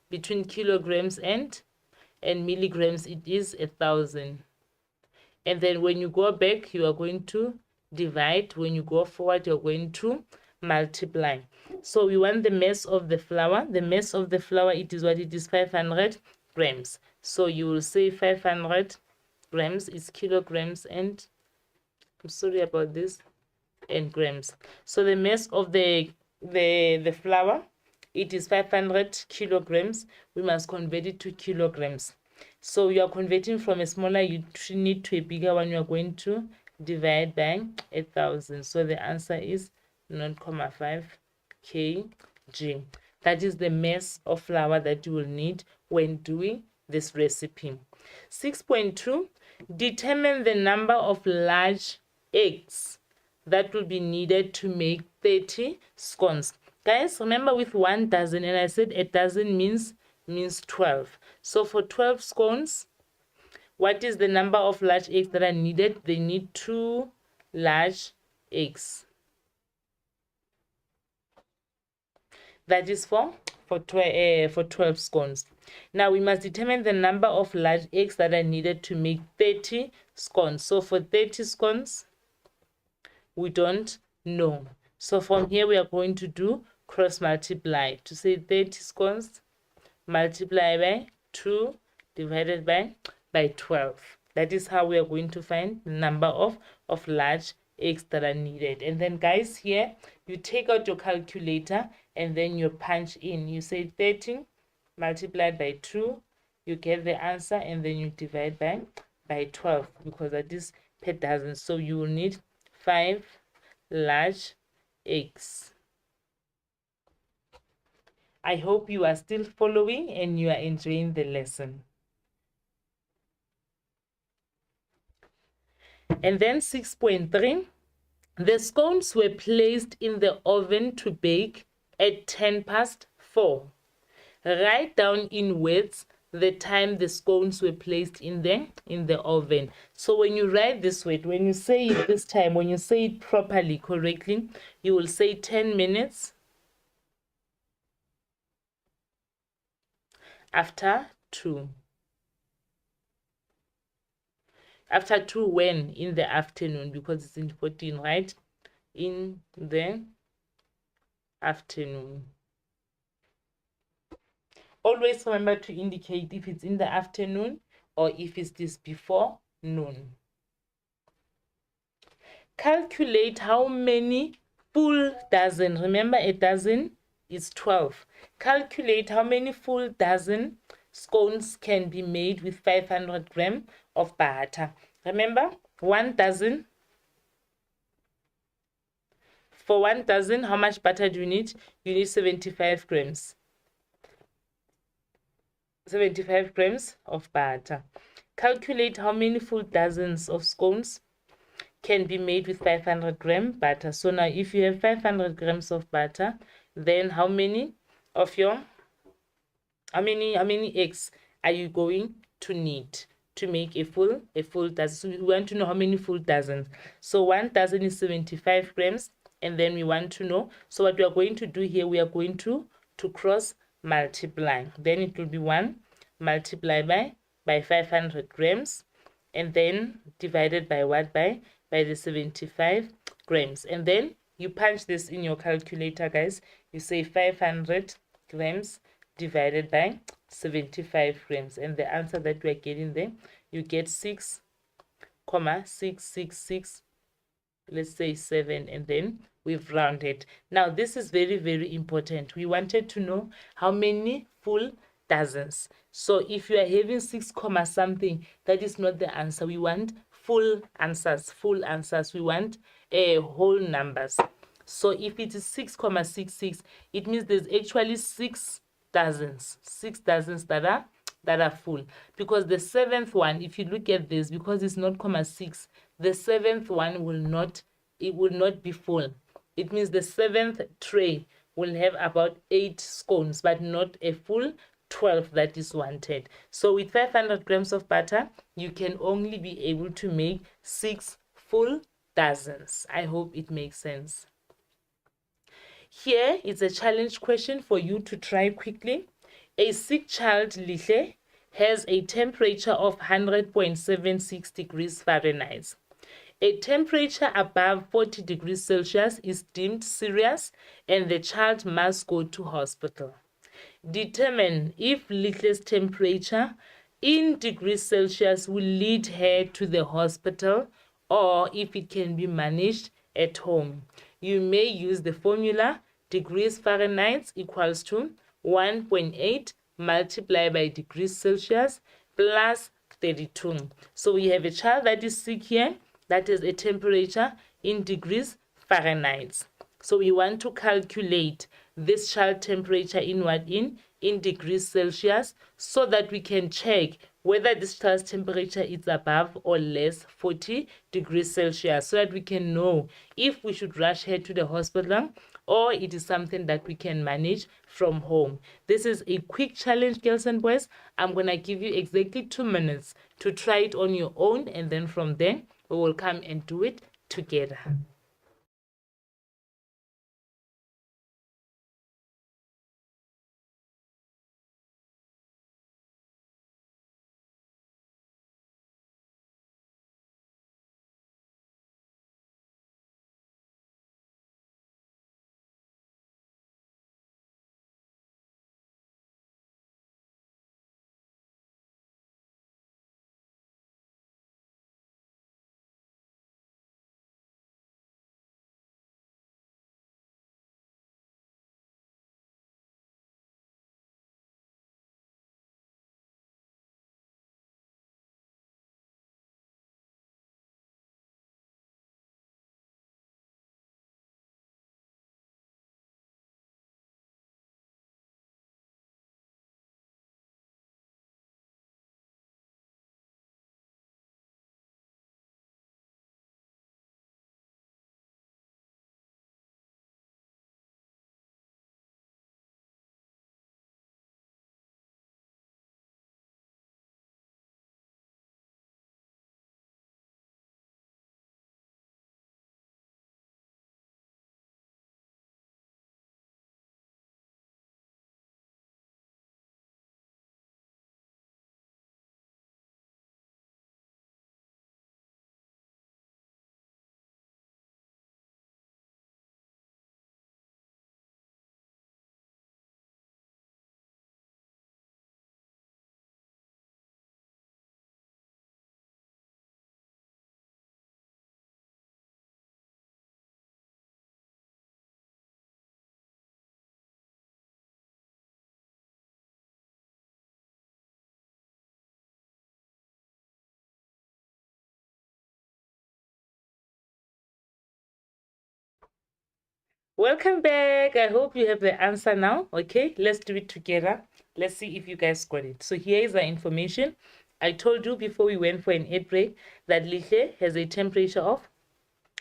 between kilograms and milligrams, it is 1,000. And then when you go back, you are going to divide. When you go forward, you're going to multiply. So we want the mass of the flour. The mass of the flour, it is what? It is 500 grams. So you will say 500 grams is kilograms and, I'm sorry about this, and grams. So the mass of the flour, it is 500 kilograms. We must convert it to kilograms. So you are converting from a smaller unit to a bigger one. You are going to divide by 1,000. So the answer is 0.5 kg. That is the mass of flour that you will need when doing this recipe. 6.2, determine the number of large eggs that will be needed to make 30 scones. Guys, remember with 1 dozen, and I said a dozen means 12. So for 12 scones, What is the number of large eggs that are needed? They need 2 large eggs. That is for 12 scones. Now we must determine the number of large eggs that are needed to make 30 scones. So for 30 scones, we don't know. So from here, we are going to do cross multiply to say 30 scones multiply by 2 divided by 12. That is how we are going to find the number of large eggs that are needed. And then guys, here you take out your calculator and then you punch in. You say 30 multiplied by 2, you get the answer, and then you divide by 12 because that is per dozen. So you will need 5 large eggs. I hope you are still following and you are enjoying the lesson. And then 6.3, the scones were placed in the oven to bake at 4:10. Write down in words the time the scones were placed in the oven. So when you write this word, when you say it this time, when you say it properly, correctly, you will say 10 minutes after 2. After 2 when? In the afternoon, because it's in 14, right? In the afternoon. Always remember to indicate if it's in the afternoon or if it's this before noon. Calculate how many full dozen. Remember, a dozen is 12. Calculate how many full dozen scones can be made with 500 grams of butter. Remember, 1 dozen. For 1 dozen, how much butter do you need? You need 75 grams. 75 grams of butter. Calculate how many full dozens of scones can be made with 500 grams butter. So now if you have 500 grams of butter, then how many eggs are you going to need to make a full dozen? So we want to know how many full dozens. So 1 dozen is 75 grams, and then we want to know. So what we are going to do here, we are going to cross multiply. Then it will be 1 multiplied by 500 grams, and then divided by what? By the 75 grams. And then you punch this in your calculator, guys. You say 500 grams divided by 75 grams, and the answer that we are getting there, you get 6,666, let's say 7, and then we've rounded. Now this is very, very important. We wanted to know how many full dozens. So if you are having 6, something, that is not the answer. We want full answers. We want whole numbers. So if it is 6,66, it means there's actually 6 dozens. 6 dozens that are full. Because the 7th one, if you look at this, because it's not 6, the 7th one will not be full. It means the 7th tray will have about 8 scones, but not a full 12 that is wanted. So with 500 grams of butter, you can only be able to make 6 full dozens. I hope it makes sense. Here is a challenge question for you to try quickly. A sick child, Lihle, has a temperature of 100.76 degrees Fahrenheit. A temperature above 40 degrees Celsius is deemed serious and the child must go to hospital. Determine if Lihle's temperature in degrees Celsius will lead her to the hospital or if it can be managed at home. You may use the formula degrees Fahrenheit equals to 1.8 multiplied by degrees Celsius plus 32. So we have a child that is sick here, that is a temperature in degrees Fahrenheit. So we want to calculate this child temperature in what? In degrees Celsius, so that we can check whether this child's temperature is above or less 40 degrees Celsius, so that we can know if we should rush her to the hospital or it is something that we can manage from home. This is a quick challenge, girls and boys. I'm going to give you exactly 2 minutes to try it on your own, and then from there, we will come and do it together. Welcome back. I hope you have the answer now. Okay, let's do it together. Let's see if you guys got it. So here is the information. I told you before we went for an ad break that Lihle has a temperature of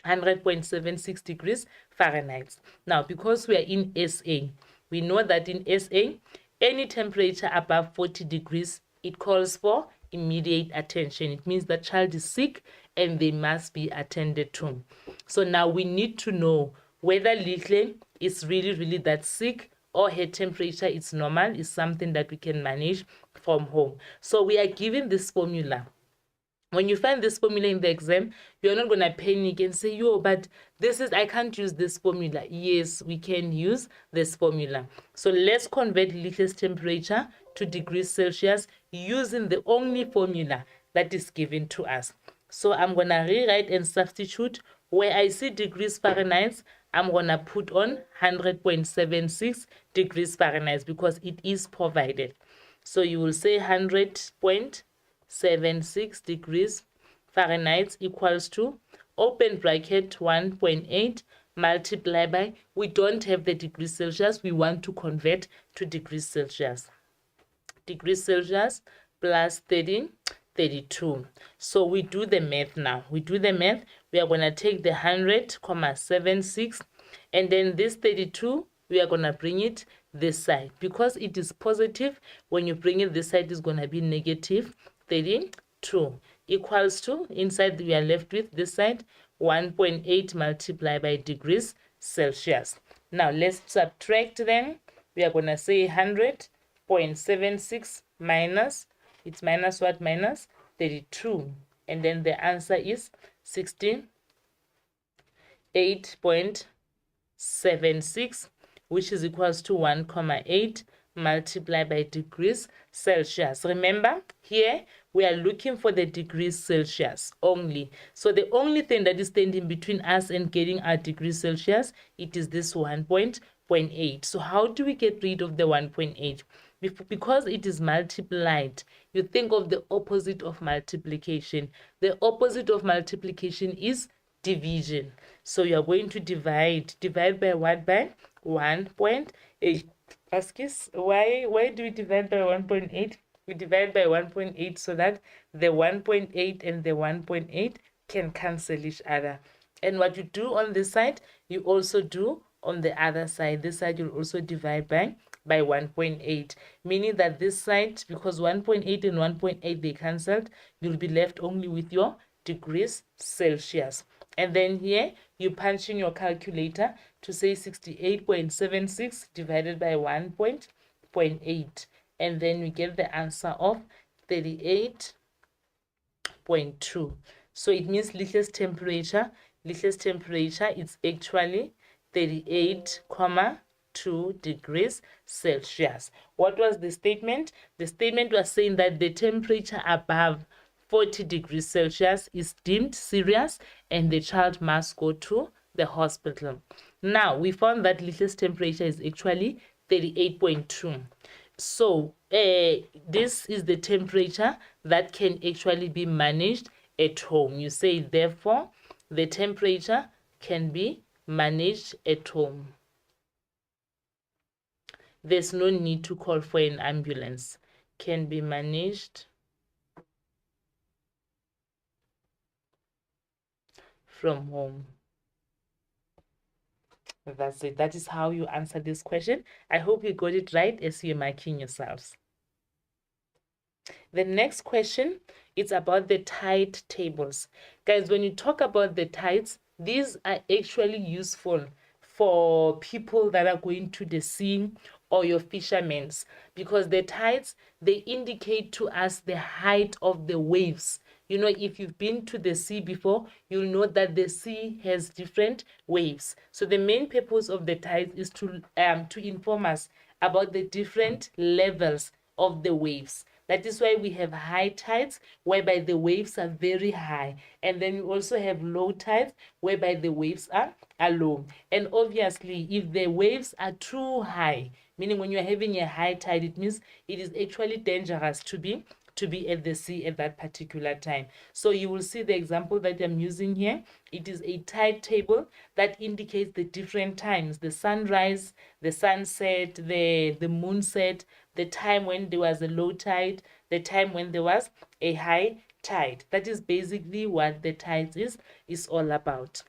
100.76 degrees Fahrenheit. Now, because we are in SA, we know that in SA, any temperature above 40 degrees, it calls for immediate attention. It means the child is sick and they must be attended to. So now we need to know whether Lihle is really that sick or her temperature is normal, is something that we can manage from home. So we are given this formula. When you find this formula in the exam, you're not going to panic and say, yo, but I can't use this formula. Yes, we can use this formula. So let's convert Lihle's temperature to degrees Celsius using the only formula that is given to us. So I'm going to rewrite and substitute. Where I see degrees Fahrenheit, I'm going to put on 100.76 degrees Fahrenheit because it is provided. So you will say 100.76 degrees Fahrenheit equals to, open bracket, 1.8 multiplied by, we don't have the degrees Celsius, we want to convert to degrees Celsius. Degrees Celsius plus 32. So we do the math now. We are going to take the 100.76 and then this 32, we are going to bring it this side. Because it is positive, when you bring it this side, it's going to be negative 32 equals to, inside we are left with this side, 1.8 multiplied by degrees Celsius. Now let's subtract them. We are going to say 100.76 minus, it's minus what? Minus 32. And then the answer is 68.76, which is equals to 1.8 multiplied by degrees Celsius. Remember, here we are looking for the degrees Celsius only. So the only thing that is standing between us and getting our degrees Celsius, it is this 1.8. So how do we get rid of the 1.8? Because it is multiplied, you think of the opposite of multiplication. The opposite of multiplication is division. So you are going to divide by what? By 1.8. Ask us, why do we divide by 1.8? We divide by 1.8 so that the 1.8 and the 1.8 can cancel each other. And what you do on this side, you also do on the other side. This side you'll also divide by 1.8, meaning that this side, because 1.8 and 1.8 they cancelled, you'll be left only with your degrees Celsius. And then here you punch in your calculator to say 68.76 divided by 1.8, and then we get the answer of 38.2. So it means Lich's temperature is actually 38.2 degrees Celsius. What was the statement? The statement was saying that the temperature above 40 degrees Celsius is deemed serious and the child must go to the hospital. Now, we found that Lich's temperature is actually 38.2. So, this is the temperature that can actually be managed at home. You say, therefore, the temperature can be managed at home. There's no need to call for an ambulance. Can be managed from home. That's it. That is how you answer this question. I hope you got it right as you're marking yourselves. The next question is about the tide tables. Guys, when you talk about the tides, these are actually useful for people that are going to the sea or your fishermen, because the tides, they indicate to us the height of the waves. You know, if you've been to the sea before, you'll know that the sea has different waves. So the main purpose of the tides is to inform us about the different levels of the waves. That is why we have high tides, whereby the waves are very high. And then we also have low tides, whereby the waves are low. And obviously, if the waves are too high, meaning when you're having a high tide, it means it is actually dangerous to be at the sea at that particular time. So you will see the example that I'm using here. It is a tide table that indicates the different times: the sunrise, the sunset, the moonset, the time when there was a low tide, the time when there was a high tide. That is basically what the tides is all about.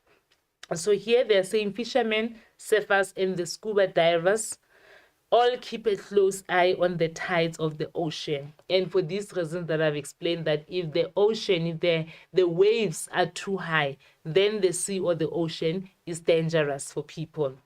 So here they're saying fishermen, surfers, and the scuba divers all keep a close eye on the tides of the ocean. And for these reasons that I've explained, that if the ocean, if the waves are too high, then the sea or the ocean is dangerous for people.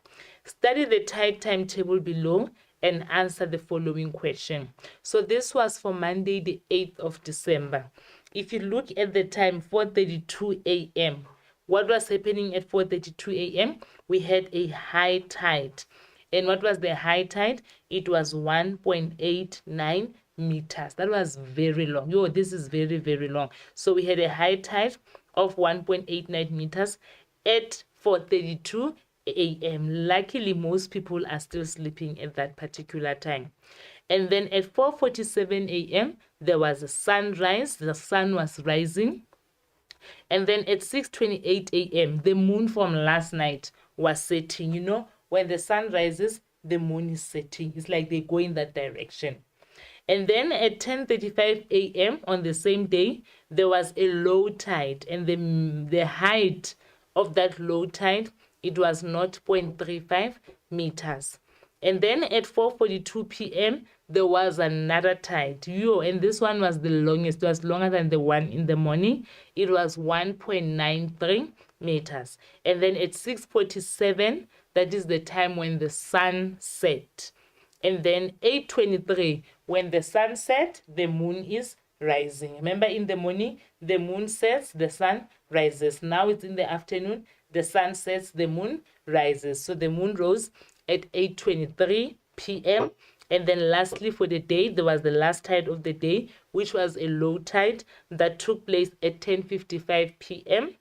Study the tide timetable below and answer the following question. So this was for Monday, the 8th of December. If you look at the time, 4:32 a.m., what was happening at 4:32 a.m.? We had a high tide. And what was the high tide? It was 1.89 meters. That was very long. Yo, this is very, very long. So we had a high tide of 1.89 meters at 4:32 a.m. Luckily, most people are still sleeping at that particular time. And then at 4:47 a.m., there was a sunrise. The sun was rising. And then at 6:28 a.m., the moon from last night was setting. You know, when the sun rises, the moon is setting. It's like they go in that direction. And then at 10:35 a.m. on the same day, there was a low tide. And the height of that low tide, it was 0.35 meters. And then at 4:42 p.m., there was another tide. And this one was the longest. It was longer than the one in the morning. It was 1.93 meters. And then at 6:47, that is the time when the sun set. And then 8:23, when the sun set, the moon is rising. Remember, in the morning, the moon sets, the sun rises. Now it's in the afternoon, the sun sets, the moon rises. So the moon rose at 8:23 p.m. And then lastly, for the day, there was the last tide of the day, which was a low tide that took place at 10:55 p.m.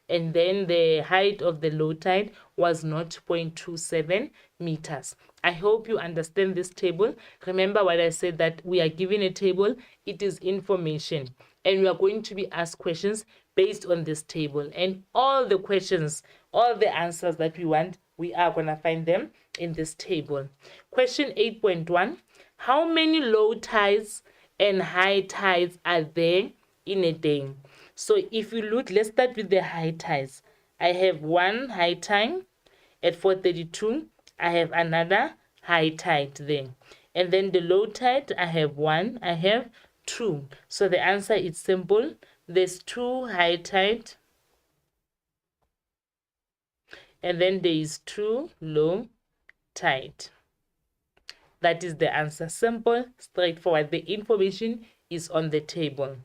And then the height of the low tide was 0.27 meters. I hope you understand this table. Remember what I said, that we are given a table. It is information. And we are going to be asked questions based on this table. And all the questions, all the answers that we want, we are going to find them in this table. Question 8.1. How many low tides and high tides are there in a day? So if you look, let's start with the high tides. I have one high tide At 4:32, I have another high tide there. And then the low tide, I have 1, I have 2. So the answer is simple. There's 2 high tide, and then there is 2 low tide. That is the answer. Simple, straightforward. The information is on the table.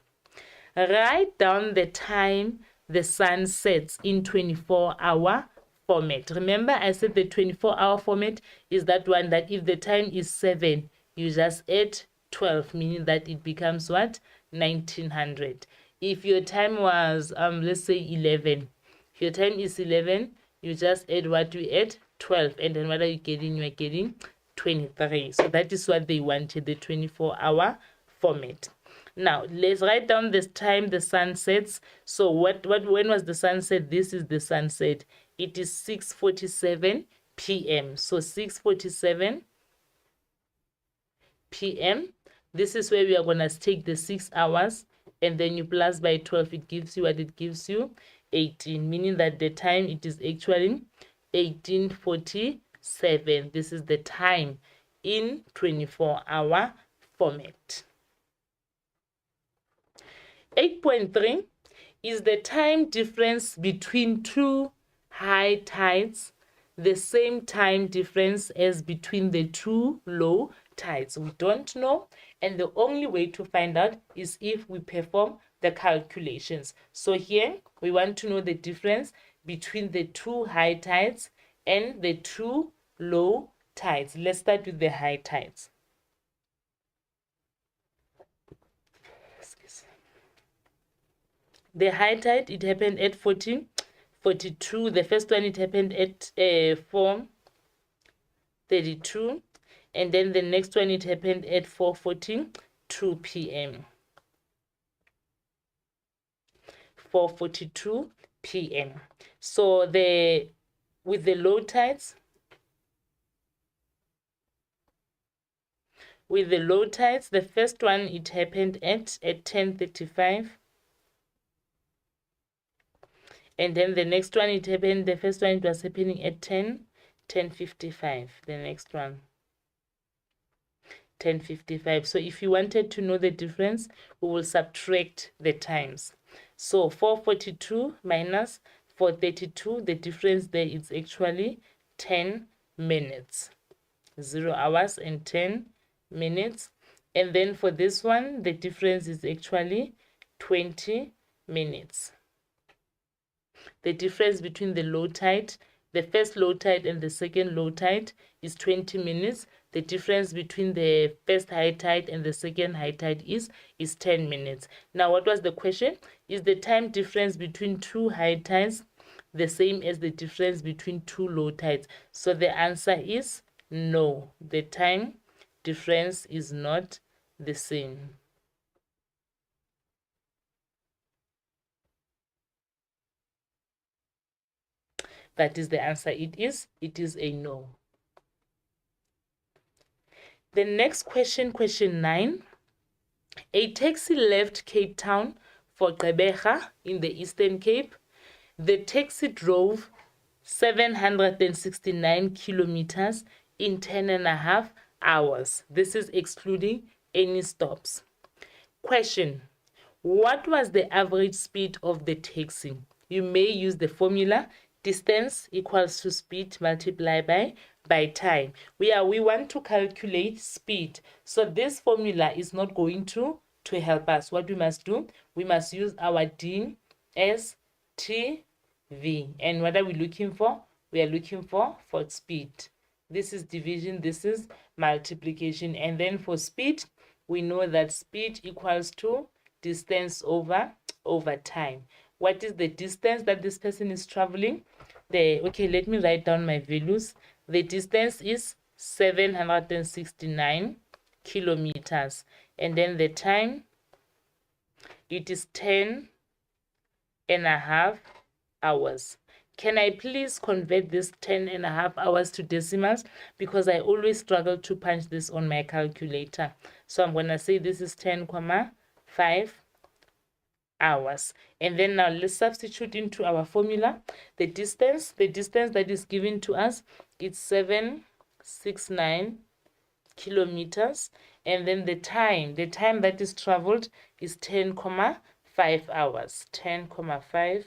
Write down the time the sun sets in 24-hour format. Remember, I said the 24-hour format is that one that if the time is 7, you just add 12, meaning that it becomes what? 1900. If your time was, let's say 11, if your time is 11, you just add what you add? 12. And then what are you getting? You are getting 23. So that is what they wanted, the 24-hour format. Now, let's write down this time the sun sets. So when was the sunset? This is the sunset. It is 6:47 p.m. So 6:47 p.m. This is where we are going to take the 6 hours, and then you plus by 12. It gives you what? It gives you 18, meaning that the time it is actually 18:47. This is the time in 24-hour format. 8.3 is the time difference between 2 high tides, the same time difference as between the 2 low tides. We don't know, and the only way to find out is if we perform the calculations. So here we want to know the difference between the 2 high tides and the 2 low tides. Let's start with the high tides. The high tide, it happened at 14:42. The first one, it happened at 4:32. And then the next one, it happened at 4:42 p.m. 4:42 p.m. So with the low tides, the first one, it happened at 10:35. And then the next one, it happened, the first one, it was happening at 10:55. The next one, 10:55. So if you wanted to know the difference, we will subtract the times. So 4:42 minus 4:32, the difference there is actually 10 minutes. 0 hours and 10 minutes. And then for this one, the difference is actually 20 minutes. The difference between the low tide, the first low tide and the second low tide is 20 minutes. The difference between the first high tide and the second high tide is 10 minutes. Now, what was the question? Is the time difference between 2 high tides the same as the difference between 2 low tides? So the answer is no. The time difference is not the same. That is the answer. It is a no. The next question, question 9. A taxi left Cape Town for Gqeberha in the Eastern Cape. The taxi drove 769 kilometers in 10.5 hours. This is excluding any stops. Question: what was the average speed of the taxi? You may use the formula distance equals to speed multiplied by time. We want to calculate speed. So this formula is not going to help us. What we must do, we must use our DSTV. And what are we looking for? We are looking for speed. This is division, this is multiplication. And then for speed, we know that speed equals to distance over time. What is the distance that this person is traveling? Okay, let me write down my values. The distance is 769 kilometers. And then the time, it is 10.5 hours. Can I please convert this 10.5 hours to decimals? Because I always struggle to punch this on my calculator. So I'm going to say this is 10,5 hours. And then now let's substitute into our formula the distance that is given to us. It's 769 kilometers, and then the time that is traveled is 10,5 hours. 10,5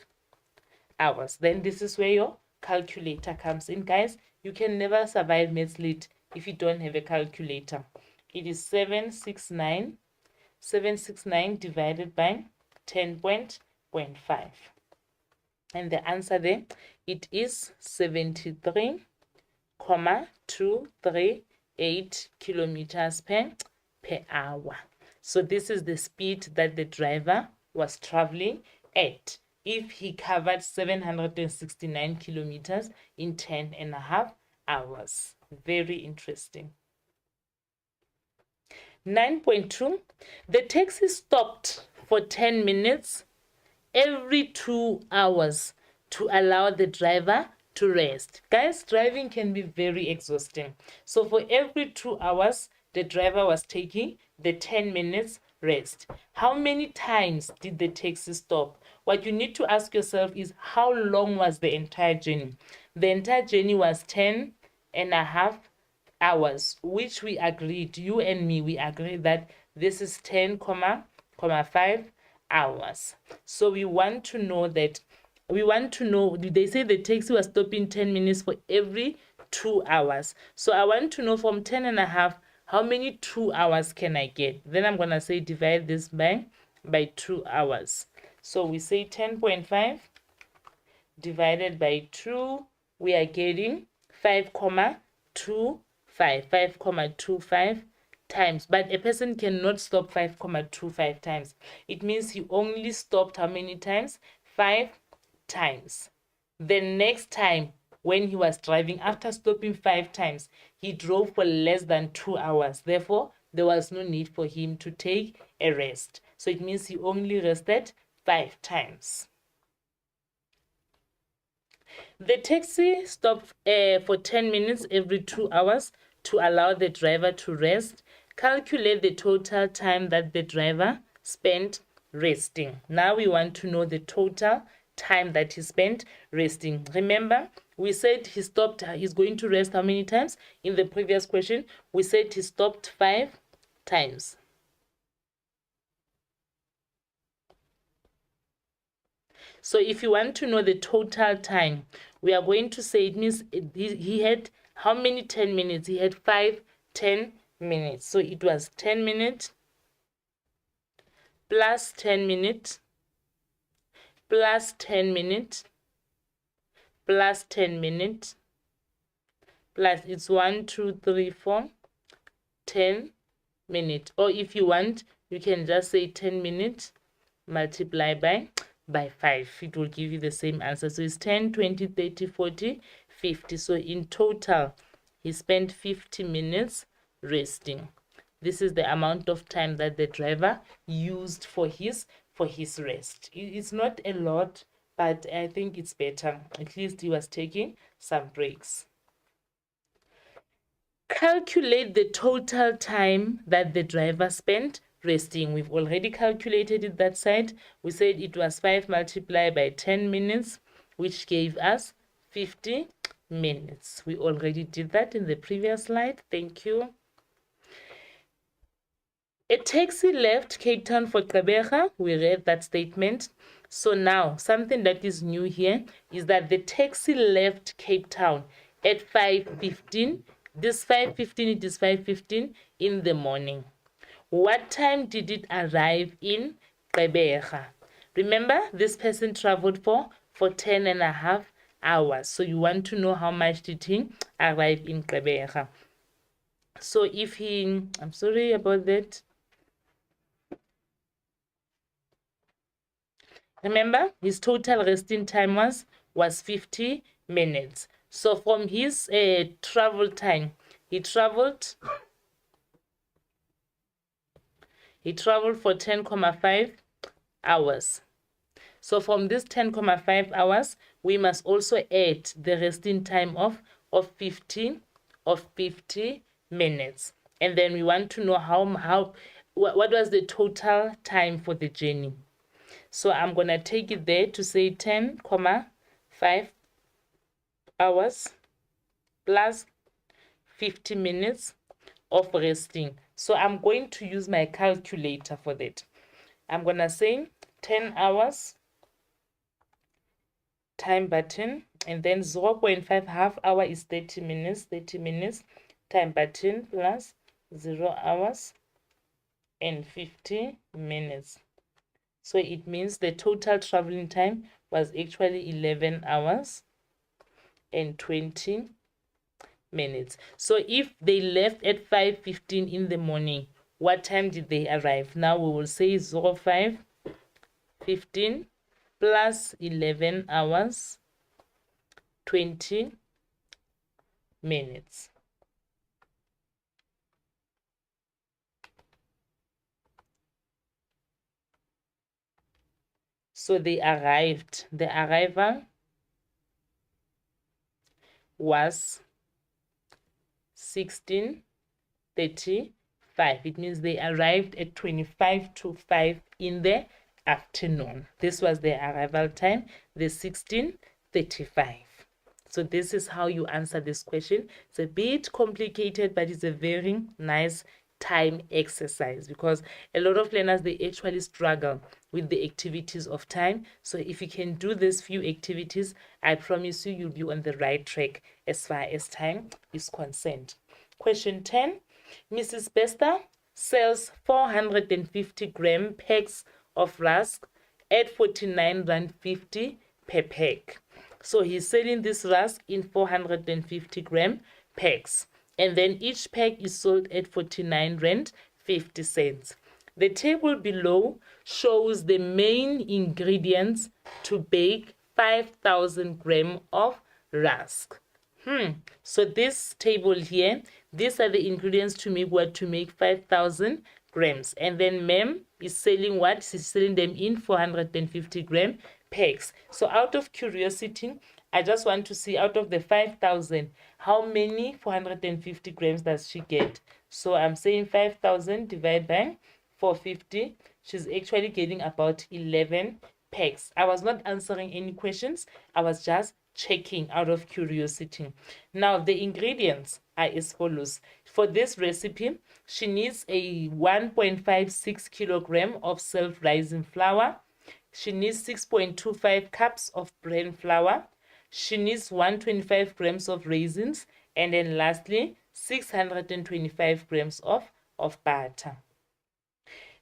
hours. Then this is where your calculator comes in, guys. You can never survive Maths Lit if you don't have a calculator. It is 769 divided by 10.5, and the answer there, it is 73,238 kilometers per hour. So this is the speed that the driver was traveling at if he covered 769 kilometers in 10.5 hours. Very interesting. 9.2, the taxi stopped for 10 minutes every 2 hours to allow the driver to rest. Guys, driving can be very exhausting. So for every 2 hours, the driver was taking the 10 minutes rest. How many times did the taxi stop? What you need to ask yourself is, how long was the entire journey? The entire journey was 10.5 hours, which we agreed, you and me, we agreed that this is 10,5 hours. So we want to know, did they say the taxi was stopping 10 minutes for every 2 hours? So I want to know from 10.5, how many 2 hours can I get? Then I'm going to say divide this by 2 hours. So we say 10.5 divided by 2, we are getting 5,25 times. But a person cannot stop 5,25 times. It means he only stopped how many times? 5 times. The next time when he was driving, after stopping 5 times, he drove for less than 2 hours. Therefore, there was no need for him to take a rest. So it means he only rested 5 times. The taxi stopped for 10 minutes every 2 hours to allow the driver to rest. Calculate the total time that the driver spent resting. Now we want to know the total time that he spent resting. Remember, we said he's going to rest how many times? In the previous question, we said he stopped 5 times. So if you want to know the total time, we are going to say it means he had how many 10 minutes? He had 5 10 minutes. So it was 10 minutes plus 10 minutes plus 10 minutes plus 10 minutes plus it's 1 2 3 4 10 minutes. Or if you want, you can just say 10 minutes multiply by 5. It will give you the same answer. So it's 10, 20, 30, 40, 50. So in total, he spent 50 minutes resting. This is the amount of time that the driver used for his rest. It's not a lot, but I think it's better. At least he was taking some breaks. Calculate the total time that the driver spent resting. We've already calculated it that side. We said it was 5 multiplied by 10 minutes, which gave us 50 minutes. We already did that in the previous slide. Thank you. A taxi left Cape Town for Gqeberha. We read that statement. So now, something that is new here is that the taxi left Cape Town at 5:15. This 5:15, it is 5:15 in the morning. What time did it arrive in Gqeberha? Remember, this person traveled for 10.5 hours. So you want to know how much did he arrive in Gqeberha. So if he, I'm sorry about that. Remember, his total resting time was 50 minutes. So from his travel time, he traveled for 10.5 hours. So from this 10.5 hours, we must also add the resting time of 50 minutes. And then we want to know what was the total time for the journey. So I'm going to take it there to say 10,5 hours plus 50 minutes of resting. So I'm going to use my calculator for that. I'm going to say 10 hours time button, and then 0.5 half hour is 30 minutes, time button plus 0 hours and 50 minutes. So it means the total traveling time was actually 11 hours and 20 minutes. So if they left at 5:15 in the morning, what time did they arrive? Now we will say 05:15 plus 11 hours 20 minutes. So they arrived. The arrival was 16:35. It means they arrived at 25 to 5 in the afternoon. This was their arrival time, the 16:35. So this is how you answer this question. It's a bit complicated, but it's a very nice time exercise, because a lot of learners, they actually struggle with the activities of time. So if you can do these few activities, I promise you, you'll be on the right track as far as time is concerned. Question 10. Mrs. Bester sells 450-gram packs of rusk at 49 Rand 50 per pack. So he's selling this rusk in 450-gram packs, and then each pack is sold at 49 Rand 50 cents. The table below shows the main ingredients to bake 5,000 grams of rusk. So this table here, these are the ingredients to make what? To make 5,000 grams. And then ma'am is selling what? She's selling them in 450-gram packs. So out of curiosity, I just want to see, out of the 5,000, how many 450 grams does she get? So I'm saying 5,000 divided by 450. She's actually getting about 11 packs. I was not answering any questions. I was just checking out of curiosity. Now the ingredients are as follows. For this recipe, she needs a 1.56 kilogram of self-rising flour. She needs 6.25 cups of bran flour. She needs 125 grams of raisins, and then lastly 625 grams of butter.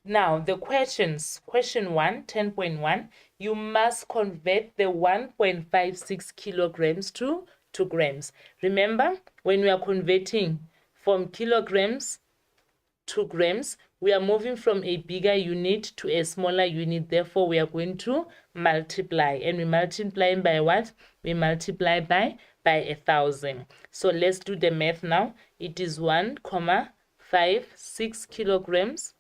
Now the questions. Question 1, 10.1, you must convert the 1.56 kilograms to grams. Remember, when we are converting from kilograms to grams, we are moving from a bigger unit to a smaller unit. Therefore, we are going to multiply. And we multiply by what? We multiply by 1,000. So let's do the math now. It is 1.56 kilograms.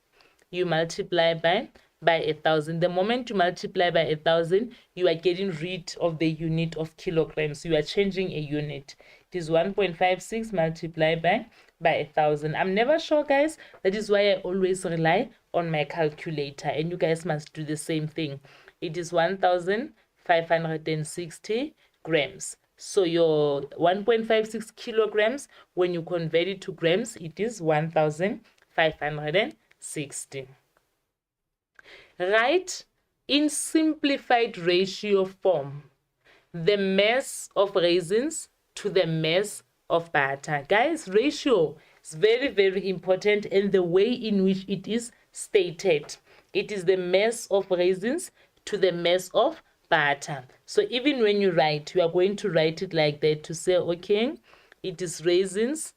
You multiply by 1,000. The moment you multiply by 1,000, you are getting rid of the unit of kilograms. You are changing a unit. It is 1.56 multiplied by 1,000. I'm never sure, guys. That is why I always rely on my calculator, and you guys must do the same thing. It is 1,560 grams. So your 1.56 kilograms, when you convert it to grams, it is 1,560. Write in simplified ratio form the mass of raisins to the mass of butter. Guys, ratio is very, very important, and the way in which it is stated. It is the mass of raisins to the mass of butter. So even when you write, you are going to write it like that, to say, okay, it is raisins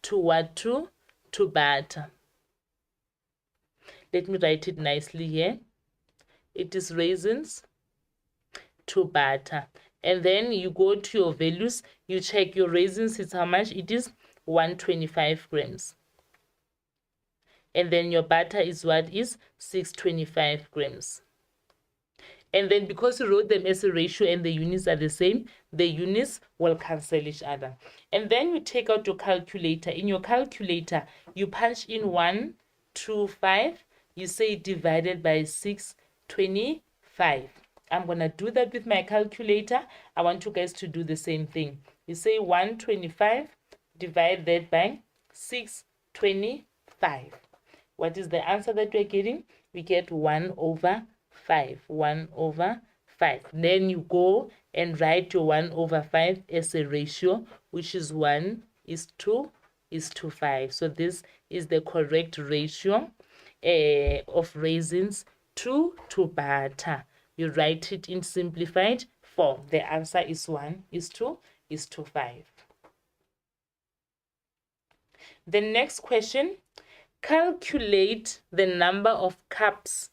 to what? To butter. Let me write it nicely here. It is raisins to butter. And then you go to your values. You check your raisins is how much? It is 125 grams. And then your butter is what? Is 625 grams. And then because you wrote them as a ratio and the units are the same, the units will cancel each other. And then you take out your calculator. In your calculator, you punch in 125. You say divided by 625. 5. I'm going to do that with my calculator. I want you guys to do the same thing. You say 125, divide that by 625. What is the answer that we're getting? We get 1/5. 1/5. Then you go and write your 1/5 as a ratio, which is 1:5. So this is the correct ratio of raisins to butter. You write it in simplified form. The answer is 1:5. The next question, calculate the number of cups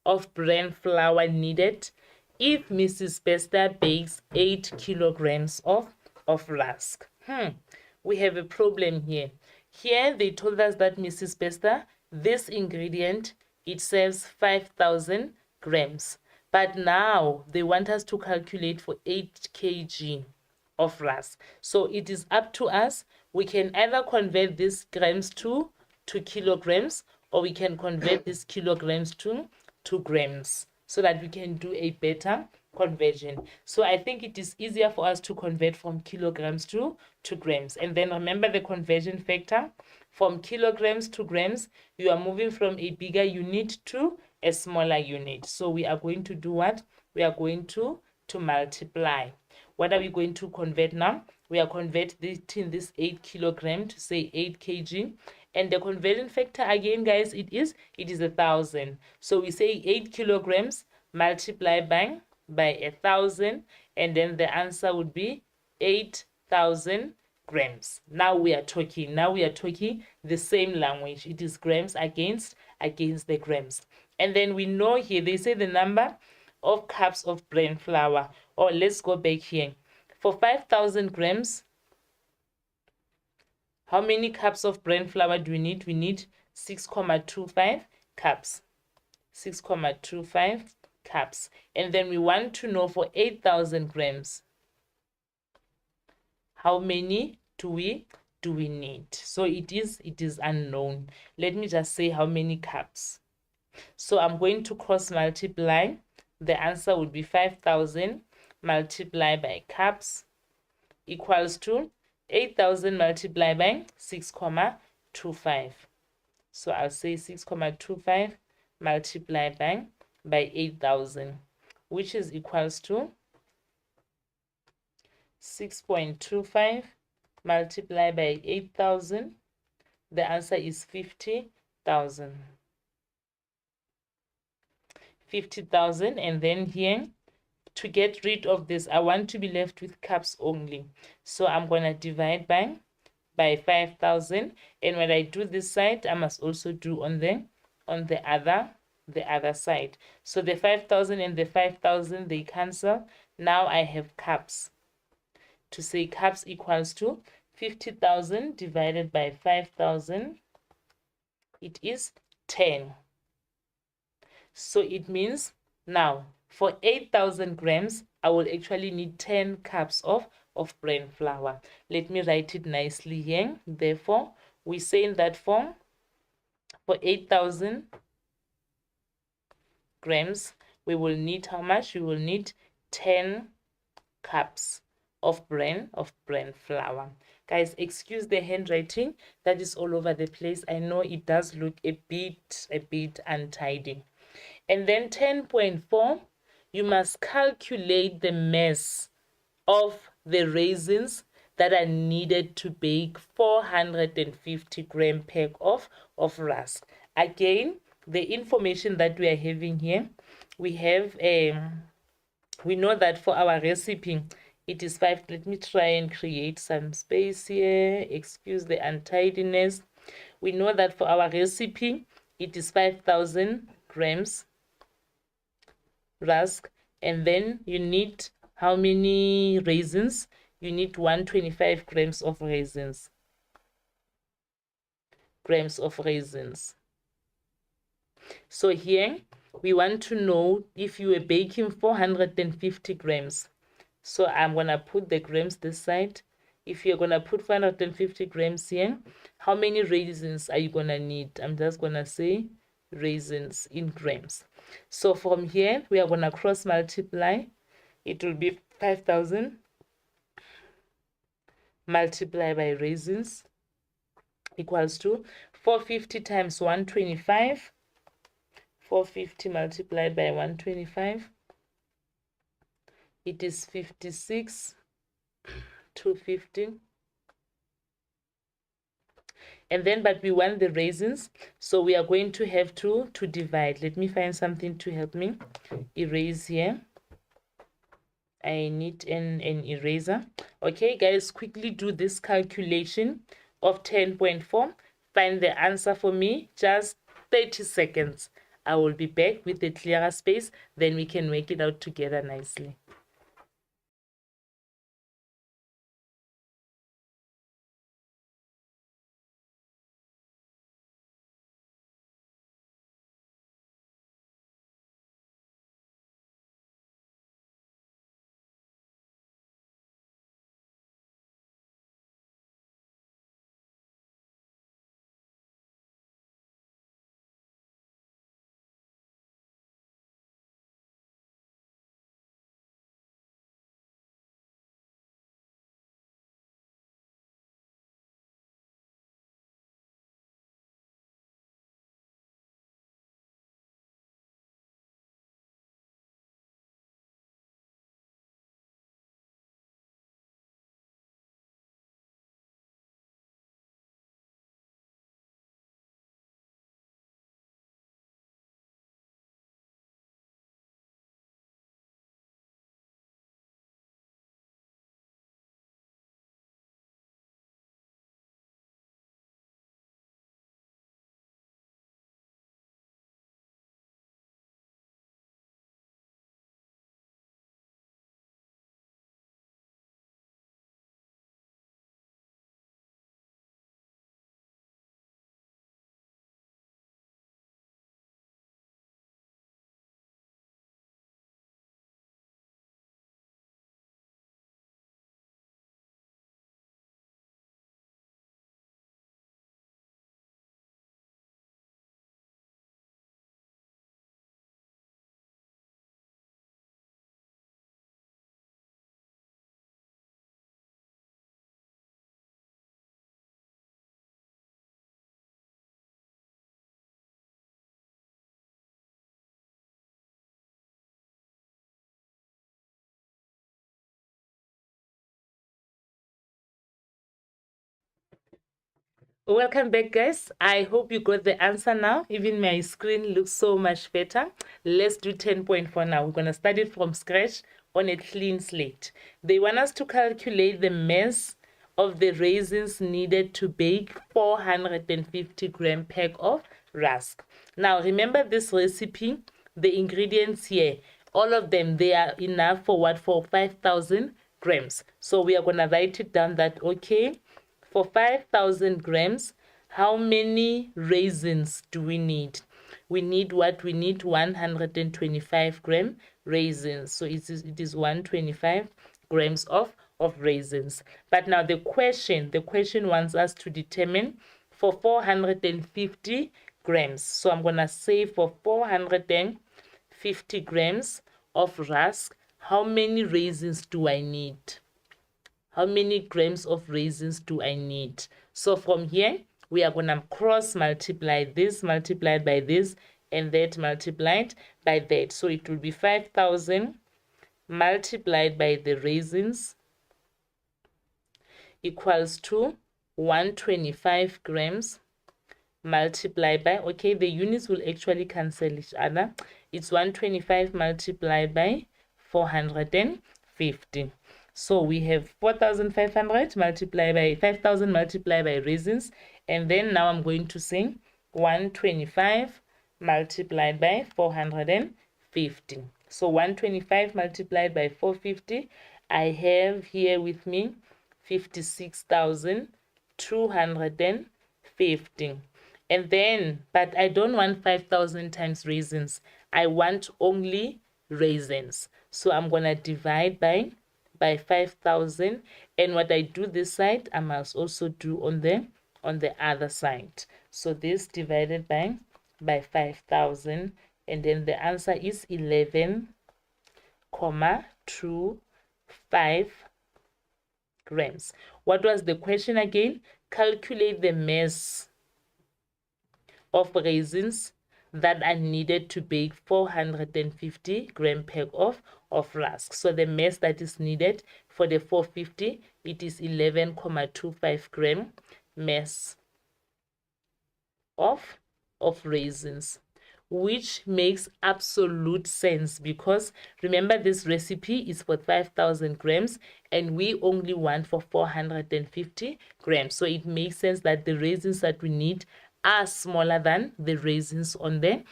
of bran flour needed if Mrs. Bester bakes 8 kilograms of rusk. We have a problem here. Here they told us that Mrs. Bester, this ingredient, it serves 5,000 grams. But now they want us to calculate for 8 kg of rusk. So it is up to us. We can either convert these grams to kilograms, or we can convert these kilograms to grams, so that we can do a better conversion. So I think it is easier for us to convert from kilograms to grams. And then remember the conversion factor. From kilograms to grams, you are moving from a bigger unit to a smaller unit. So we are going to do what? We are going to multiply. What are we going to convert now? We are converting this 8 kilogram to say 8 kg. And the conversion factor again, guys, it is 1,000. So we say 8 kilograms multiplied by 1,000, and then the answer would be 8,000 grams. Now we are talking the same language. It is grams against the grams. And then we know here they say the number of cups of bran flour. Or let's go back here. For 5,000 grams, how many cups of bran flour do we need? We need 6,25 cups. 6,25 cups. And then we want to know for 8,000 grams, how many do we need? So it is unknown. Let me just say how many cups. So I'm going to cross multiply. The answer would be 5,000 multiplied by cups equals to 8,000 multiplied by 6,25. So I'll say 6,25 multiplied by 8,000, which is equals to 6.25 multiplied by 8,000. The answer is 50,000. 50,000. And then here, to get rid of this, I want to be left with cups only. So I'm going to divide by 5,000. And when I do this side, I must also do on the other side. So the 5,000 and the 5,000, they cancel. Now I have cups. To say cups equals to 50,000 divided by 5,000, it is 10. So it means now for 8,000 grams, I will actually need 10 cups of bran flour. Let me write it nicely here. Therefore, we say in that form, for 8,000 grams, we will need how much? We will need 10 cups of bran flour. Guys, excuse the handwriting that is all over the place. I know it does look a bit untidy. And then 10.4, you must calculate the mass of the raisins that are needed to bake 450 gram pack of rusk. Again, the information that we are having here, we have we know that for our recipe it is 5. Let me try and create some space here. Excuse the untidiness. We know that for our recipe it is 5,000 grams rusk, and then you need how many raisins? You need 125 grams of raisins. So here we want to know if you are baking 450 grams. So I'm gonna put the grams this side. If you're gonna put 450 grams here, how many raisins are you gonna need? I'm just gonna say raisins in grams. So from here, we are going to cross multiply. It will be 5,000 multiplied by raisins equals to 450 times 125. 450 multiplied by 125. It is 56, 250. And then, but we want the raisins, so we are going to have to divide. Let me find something to help me. Erase here. I need an eraser. Okay, guys, quickly do this calculation of 10.4. Find the answer for me. Just 30 seconds. I will be back with a clearer space. Then we can work it out together nicely. Welcome back, guys. I hope you got the answer now. Even my screen looks so much better. Let's do 10.4 now. We're going to start it from scratch on a clean slate. They want us to calculate the mass of the raisins needed to bake 450 gram pack of rusk. Now, remember this recipe, the ingredients here, all of them, they are enough for what? For 5,000 grams. So we are going to write it down that, okay, for 5,000 grams, how many raisins do we need? We need what? We need 125 gram raisins. So it is 125 grams of raisins. But now the question wants us to determine for 450 grams. So I'm going to say for 450 grams of rusk, how many raisins do I need? How many grams of raisins do I need? So from here, we are going to cross multiply this multiplied by this and that multiplied by that. So it will be 5,000 multiplied by the raisins equals to 125 grams multiplied by, okay, the units will actually cancel each other. It's 125 multiplied by 450. So we have 4,500 multiplied by 5,000 multiplied by raisins. And then now I'm going to say 125 multiplied by 450. So 125 multiplied by 450, I have here with me 56,250. And then, but I don't want 5,000 times raisins. I want only raisins. So I'm going to divide by 5,000, and what I do this side, I must also do on the other side. So this divided by by 5,000, and then the answer is 11,25 grams. What was the question again? Calculate the mass of raisins that are needed to bake 450 gram pack of rusk. So the mass that is needed for the 450, it is 11,25 gram mass of raisins, which makes absolute sense because remember this recipe is for 5,000 grams and we only want for 450 grams. So it makes sense that the raisins that we need are smaller than the raisins on the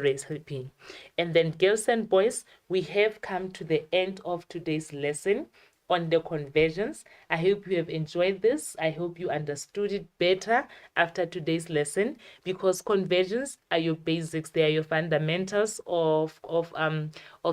recipe. And then girls and boys, we have come to the end of today's lesson on the conversions. I hope you have enjoyed this. I hope you understood it better after today's lesson, because conversions are your basics. They are your fundamentals of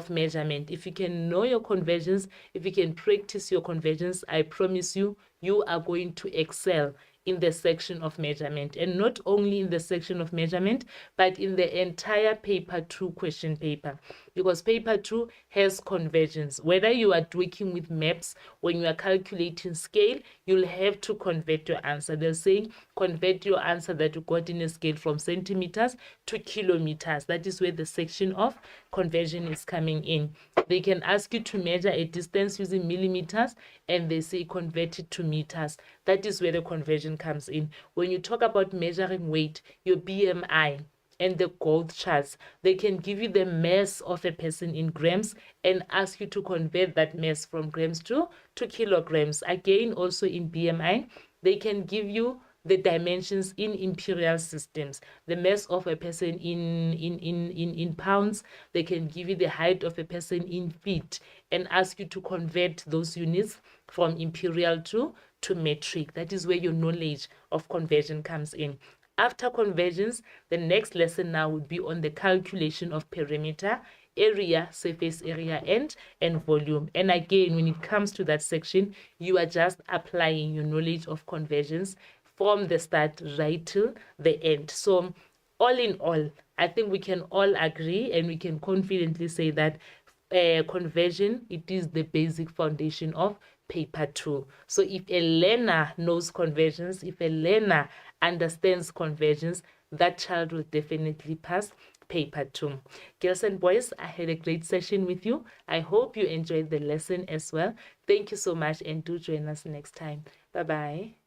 measurement. If you can know your conversions, if you can practice your conversions, I promise you, you are going to excel in the section of measurement, and not only in the section of measurement, but in the entire paper 2 question paper, because paper 2 has conversions. Whether you are working with maps, when you are calculating scale, you'll have to convert your answer. They're saying convert your answer that you got in a scale from centimeters to kilometers. That is where the section of conversion is coming in. They can ask you to measure a distance using millimeters, and they say convert it to meters. That is where the conversion comes in. When you talk about measuring weight, your BMI and the growth charts, they can give you the mass of a person in grams and ask you to convert that mass from grams to kilograms. Again, also in BMI, they can give you the dimensions in imperial systems, the mass of a person in pounds. They can give you the height of a person in feet and ask you to convert those units from imperial to metric. That is where your knowledge of conversion comes in. After conversions, the next lesson now would be on the calculation of perimeter, area, surface area, and volume. And again, when it comes to that section, you are just applying your knowledge of conversions from the start right till the end. So all in all, I think we can all agree and we can confidently say that conversion, it is the basic foundation of paper 2. So if a learner knows conversions, if a learner understands conversions, that child will definitely pass paper 2. Girls and boys, I had a great session with you. I hope you enjoyed the lesson as well. Thank you so much, and do join us next time. Bye-bye.